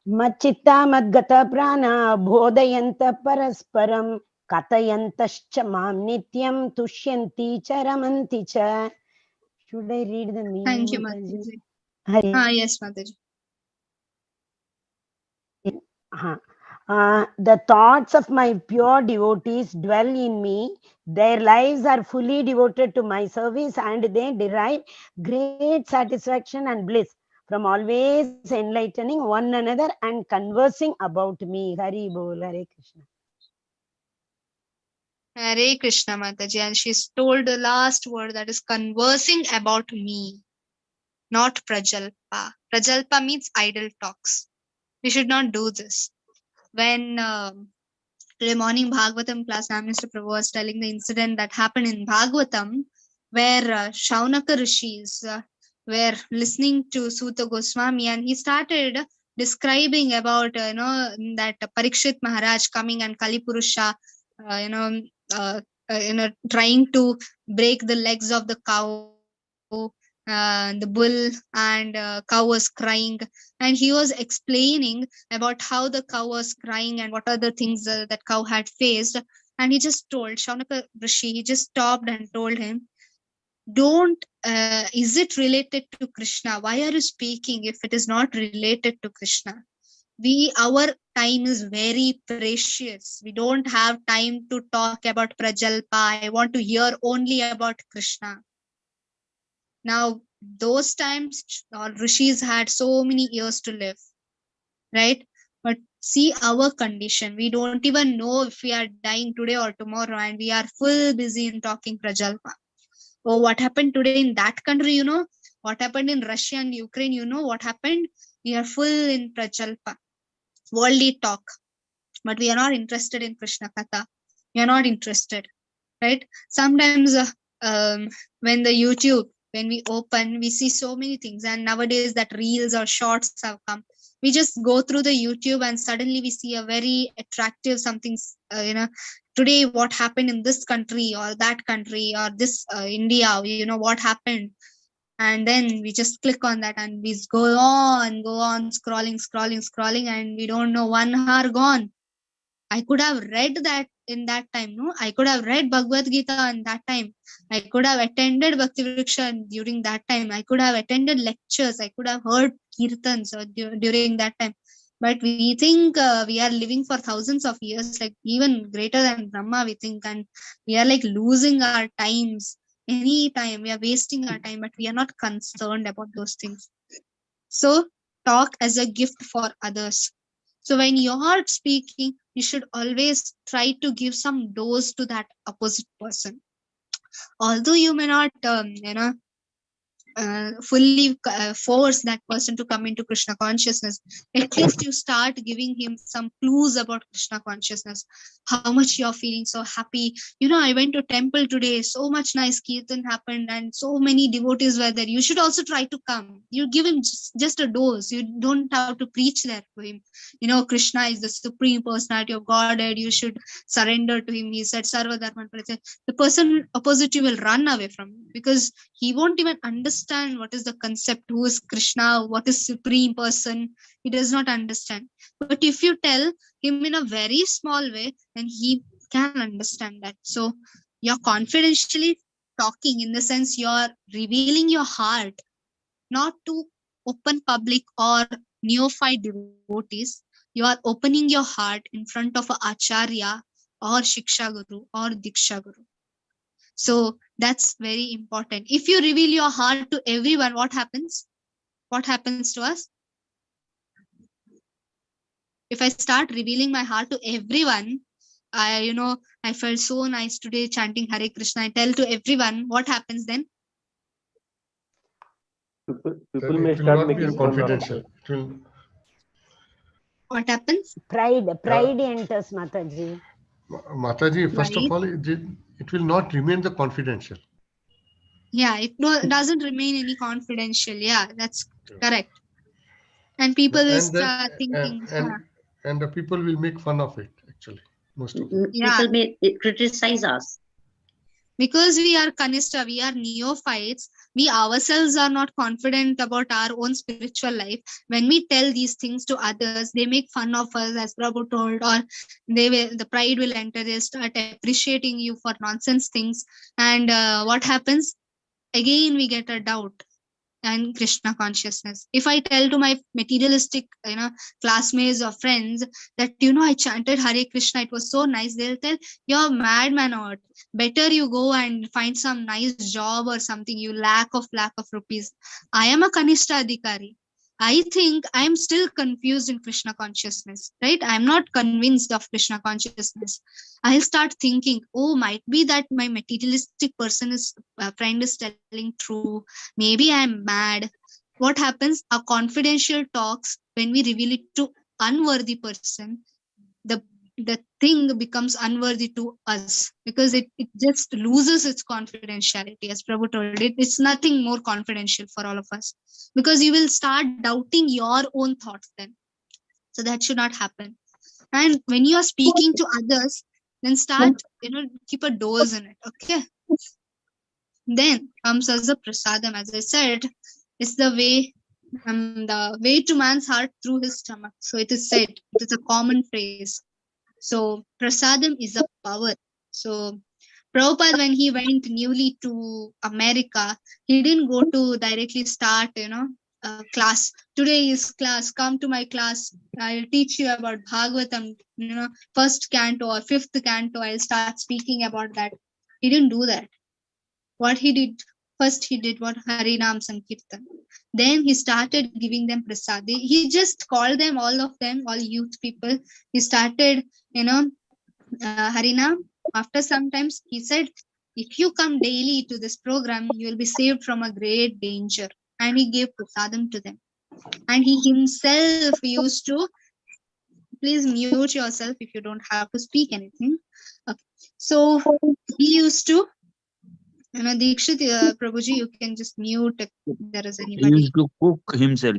Machitta madgata prana bodhayanta parasparam katayantascha mam nityam tushyanti charamanti cha. Should I read the meaning, Thank you, Mataji? Mataji. Yes, Mataji. The thoughts of my pure devotees dwell in me. Their lives are fully devoted to my service and they derive great satisfaction and bliss from always enlightening one another and conversing about me. Hari Bol, Hare Krishna. Hare Krishna, Mataji. And she's told the last word, that is conversing about me, not Prajalpa. Prajalpa means idle talks. We should not do this. When today morning Bhagavatam class, Mr. Prabhu was telling the incident that happened in Bhagavatam, where Shaunaka rishis were listening to Suta Goswami, and he started describing about that Parikshit Maharaj coming and Kalipurusha, trying to break the legs of the cow. The bull and cow was crying, and he was explaining about how the cow was crying and what are the things that cow had faced. And he just told Shaunaka Rishi, he just stopped and told him, don't is it related to Krishna? Why are you speaking if it is not related to Krishna? Our time is very precious. We don't have time to talk about Prajalpa. I want to hear only about Krishna. Now, those times, rishis had so many years to live, right? But see our condition. We don't even know if we are dying today or tomorrow, and we are full busy in talking Prajalpa. Oh, what happened today in that country, what happened in Russia and Ukraine, what happened? We are full in Prajalpa, worldly talk, but we are not interested in Krishna Katha. We are not interested, right? Sometimes when we open, we see so many things, and nowadays that reels or shorts have come. We just go through the YouTube and suddenly we see a very attractive something, today what happened in this country or that country or this India, what happened. And then we just click on that and we go on scrolling, and we don't know 1 hour gone. I could have read that in that time, no? I could have read Bhagavad Gita in that time. I could have attended Bhakti Vriksha during that time. I could have attended lectures. I could have heard kirtans during that time. But we think we are living for thousands of years, like even greater than Brahma, we think, and we are like losing our times. Any time we are wasting our time, but we are not concerned about those things. So talk as a gift for others. So when you are speaking, you should always try to give some dose to that opposite person. Although you may not, fully force that person to come into Krishna consciousness, at least you start giving him some clues about Krishna consciousness. How much you're feeling so happy. I went to temple today, so much nice kirtan happened and so many devotees were there. You should also try to come. You give him just a dose. You don't have to preach that to him. Krishna is the supreme personality of Godhead. You should surrender to him. He said Sarva Dharman Parityaj. The person opposite you will run away from you, because he won't even understand what is the concept, who is Krishna, what is supreme person. He does not understand. But if you tell him in a very small way, then he can understand that. So you're confidentially talking, in the sense you're revealing your heart, not to open public or neophyte devotees. You are opening your heart in front of an acharya or shiksha guru or diksha guru. So that's very important. If you reveal your heart to everyone, what happens? What happens to us? If I start revealing my heart to everyone, I felt so nice today chanting Hare Krishna. I tell to everyone, what happens then? People may It will start not be making a fun of confidential. it. It will. What happens? Pride enters, Mataji. Mataji, first of all, it will not remain the confidential. Yeah, it doesn't remain any confidential. Yeah, that's correct. And people will start thinking. And the people will make fun of it, actually. Most of them. People may criticize us. Because we are Kanishta, we are neophytes, we ourselves are not confident about our own spiritual life. When we tell these things to others, they make fun of us, as Prabhu told, or the pride will enter, they start appreciating you for nonsense things. And what happens? Again, we get a doubt and Krishna consciousness. If I tell to my materialistic, classmates or friends that, I chanted Hare Krishna, it was so nice, they'll tell, you're mad man, or better you go and find some nice job or something, you lakh of rupees. I am a Kanishta Adhikari. I think I'm still confused in Krishna consciousness, right? I'm not convinced of Krishna consciousness. I'll start thinking, oh, might be that my materialistic friend is telling true. Maybe I'm mad. What happens? Our confidential talks, when we reveal it to unworthy person, the thing becomes unworthy to us, because it just loses its confidentiality. As Prabhu told it, it's nothing more confidential for all of us, because you will start doubting your own thoughts then. So that should not happen. And when you are speaking to others, then start, keep a dose in it. Okay. Then comes as a prasadam, as I said, it's the way to man's heart through his stomach. So it is said, it is a common phrase. So prasadam is a power. So Prabhupada, when he went newly to America, he didn't go to directly start, class. Today is class. Come to my class. I'll teach you about Bhagavatam, first canto or fifth canto. I'll start speaking about that. He didn't do that. What he did, first he did what? Harinam Sankirtan. Then he started giving them prasad. He just called them, all of them, all youth people. He started, Harinam. After some times, he said, if you come daily to this program, you will be saved from a great danger. And he gave prasadam to them. And he himself used to, please mute yourself if you don't have to speak anything. Okay. So he used to, Dikshit, Prabhuji, you can just mute if there is He anybody. used to cook himself.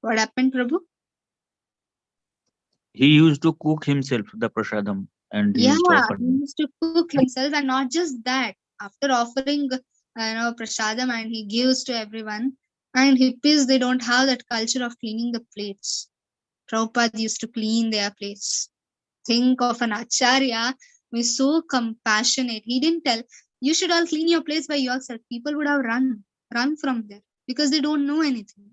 What happened, Prabhu? He used to cook himself the prasadam and he Yeah, used to offer he them. used to cook himself, and not just that. After offering, prasadam, and he gives to everyone. And hippies, they don't have that culture of cleaning the plates. Prabhupada used to clean their plates. Think of an acharya who is so compassionate. He didn't tell, you should all clean your plates by yourself. People would have run from there, because they don't know anything.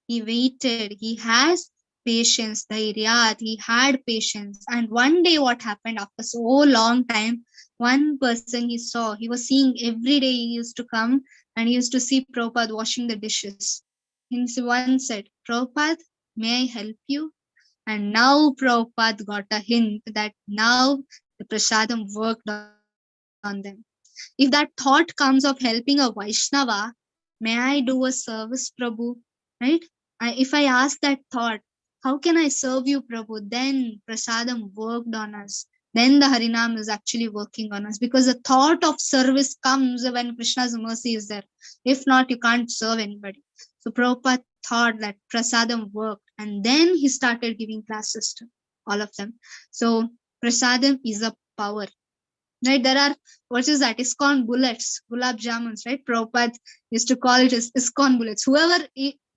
He waited. He has patience, dhairyat. He had patience. And one day, what happened after so long time, one person he saw, he was seeing every day. He used to come and he used to see Prabhupada washing the dishes. And one said, Prabhupada, may I help you? And now Prabhupada got a hint that now the prasadam worked on them. If that thought comes of helping a Vaishnava, may I do a service, Prabhu? Right? If I ask that thought, how can I serve you, Prabhu? Then prasadam worked on us. Then the Harinam is actually working on us, because the thought of service comes when Krishna's mercy is there. If not, you can't serve anybody. So Prabhupada thought that prasadam worked, and then he started giving classes to all of them. So prasadam is a power. Right? There are, what is that? ISKCON bullets, gulab jamuns, right? Prabhupada used to call it as ISKCON bullets. Whoever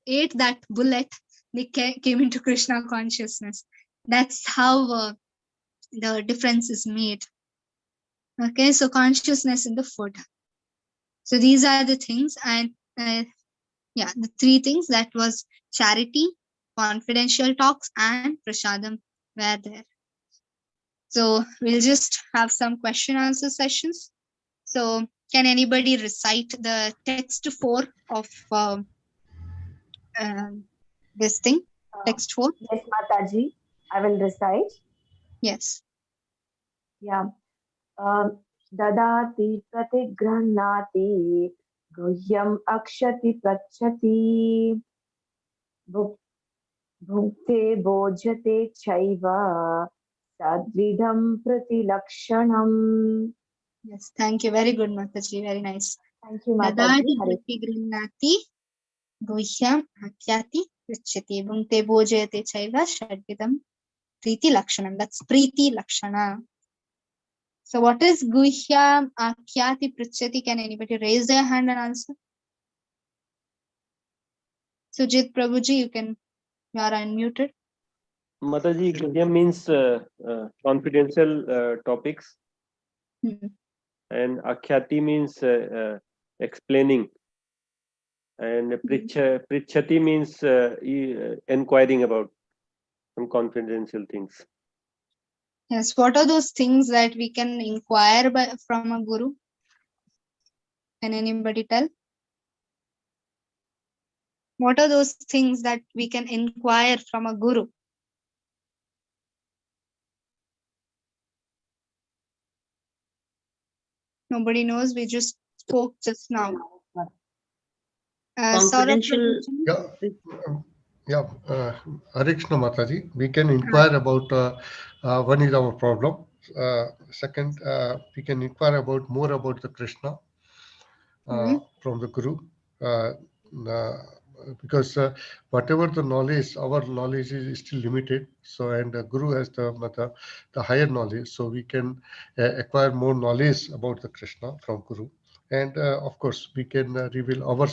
ate that bullet, they came into Krishna consciousness. That's how the difference is made. Okay, so consciousness in the food. So these are the things, and the three things, that was charity, confidential talks, and prasadam were there. So we'll just have some question answer sessions. So can anybody recite the text 4 of this thing? Text 4? Yes, Mataji, I will recite. Yes. Yeah. Dadati pratigrannati guhyam akshati prachati bhukte bojate chaiva sadvidam pratilakshanam. Yes, thank you. Very good, Mataji. Very nice. Thank you, Mataji. Dadati pratigrinnati guhyam akyati prachati bhukte bojayate chaiva shadvidam Preeti Lakshanam. That's Preeti Lakshana. So what is Guhyam Akhyati Prichati? Can anybody raise their hand and answer? Sujit Prabhuji, you are unmuted. Mataji, Guhyam means confidential topics, and Akhyati means explaining, and Prichati means inquiring about some confidential things. Yes, what are those things that we can inquire from a guru? Can anybody tell? What are those things that we can inquire from a guru? Nobody knows. We just spoke just now. Confidential. Hare Krishna Mataji, we can inquire about one is our problem. Second, we can inquire about more about the Krishna from the Guru. Because whatever the knowledge, our knowledge is still limited. So, and the Guru has the higher knowledge. So we can acquire more knowledge about the Krishna from Guru. And of course, we can reveal our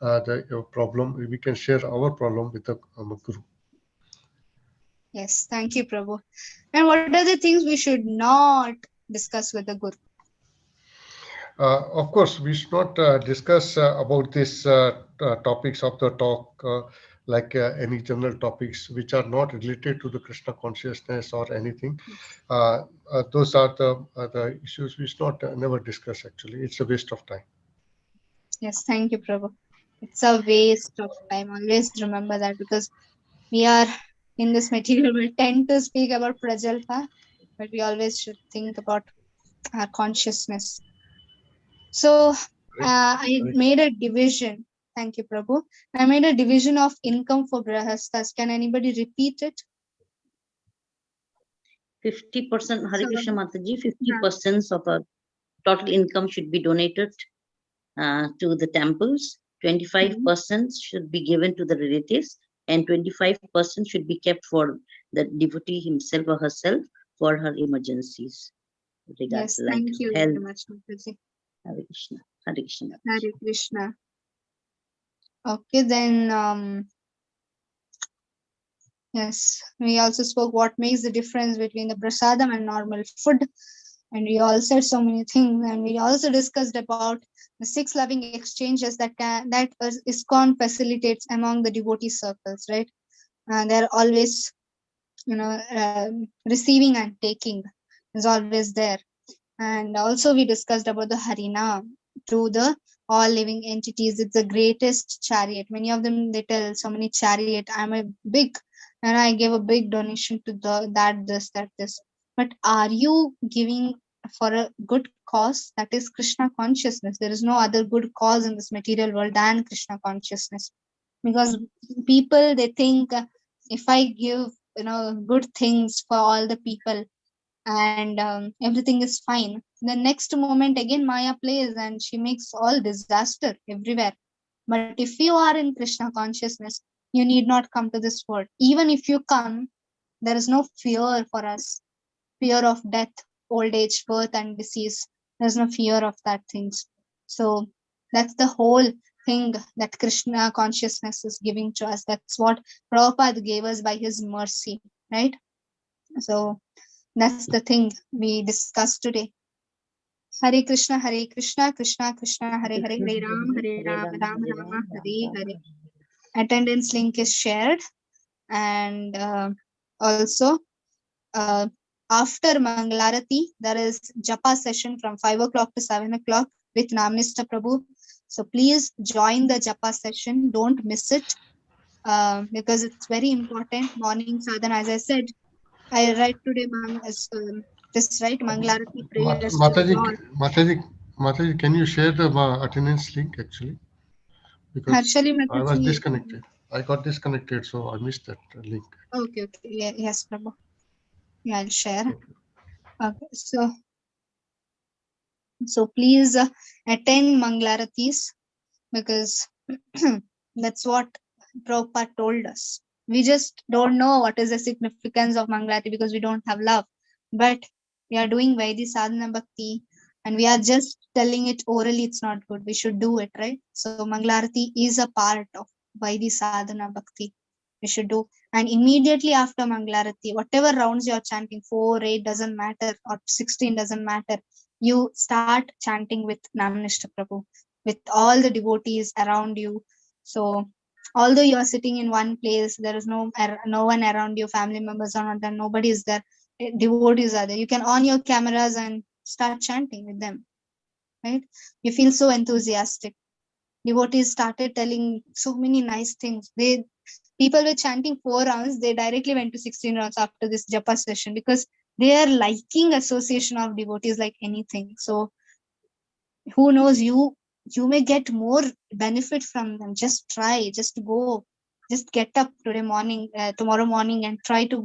the problem. We can share our problem with the Guru. Yes, thank you, Prabhu. And what are the things we should not discuss with the Guru? Of course, we should not discuss about these topics of the talk, like any general topics which are not related to the Krishna consciousness or anything. Those are the issues we should not never discuss. Actually, it's a waste of time. Yes, thank you, Prabhu. It's a waste of time. Always remember that, because we are in this material, we tend to speak about Prajalpa, but we always should think about our consciousness. So I made a division. Thank you, Prabhu. I made a division of income for Grahasthas. Can anybody repeat it? 50%, Hare Krishna Mataji, 50% of our total income should be donated to the temples. 25% should be given to the relatives, and 25% should be kept for the devotee himself or herself for her emergencies. Yes, thank you very much, Mataji. Hare Krishna. Hare Krishna. Hare Krishna. Okay, then yes, we also spoke what makes the difference between the prasadam and normal food. And we all said so many things, and we also discussed about the 6 loving exchanges that ISKCON facilitates among the devotee circles, right? They're always, receiving and taking is always there. And also we discussed about the Harina to the all living entities. It's the greatest chariot. Many of them, they tell so many chariot, I'm a big, and I gave a big donation to this. But are you giving for a good cause? That is Krishna consciousness. There is no other good cause in this material world than Krishna consciousness. Because people, they think if I give, good things for all the people, and everything is fine, the next moment again Maya plays and she makes all disaster everywhere. But if you are in Krishna consciousness, you need not come to this world. Even if you come, there is no fear for us, fear of death, old age, birth and disease. There's no fear of that things. So that's the whole thing that Krishna consciousness is giving to us. That's what Prabhupada gave us by his mercy, right? So that's the thing we discussed today. Hare Krishna, Krishna Krishna, Hare Hare, Hare Ram, Ram Rama, Hare Hare. Attendance link is shared, and also after Mangalarati, there is Japa session from 5 o'clock to 7 o'clock with Namnista Prabhu. So please join the Japa session. Don't miss it, because it's very important. Morning sadhana, as I said, I write today this right Mangalarati prayers. Mataji, can you share the attendance link actually? Because I was disconnected. I got disconnected, so I missed that link. Okay. Yeah, yes, Prabhu. Yeah, I'll share. Okay, so please attend Mangalaratis, because that's what Prabhupada told us. We just don't know what is the significance of Mangalarati because we don't have love. But we are doing Vaidhi Sadhana Bhakti and we are just telling it orally, it's not good. We should do it, right? So Mangalarati is a part of Vaidhi Sadhana Bhakti. We should do. And immediately after Mangalarati, whatever rounds you are chanting, 4, 8 doesn't matter, or 16 doesn't matter, you start chanting with Namnishta Prabhu, with all the devotees around you. So although you are sitting in one place, there is no one around you, family members are not there, nobody is there, devotees are there. You can on your cameras and start chanting with them, right? You feel so enthusiastic. Devotees started telling so many nice things. People were chanting 4 rounds, they directly went to 16 rounds after this japa session because they are liking association of devotees like anything. So who knows, you may get more benefit from them. Just try, just go, just get up tomorrow morning and try to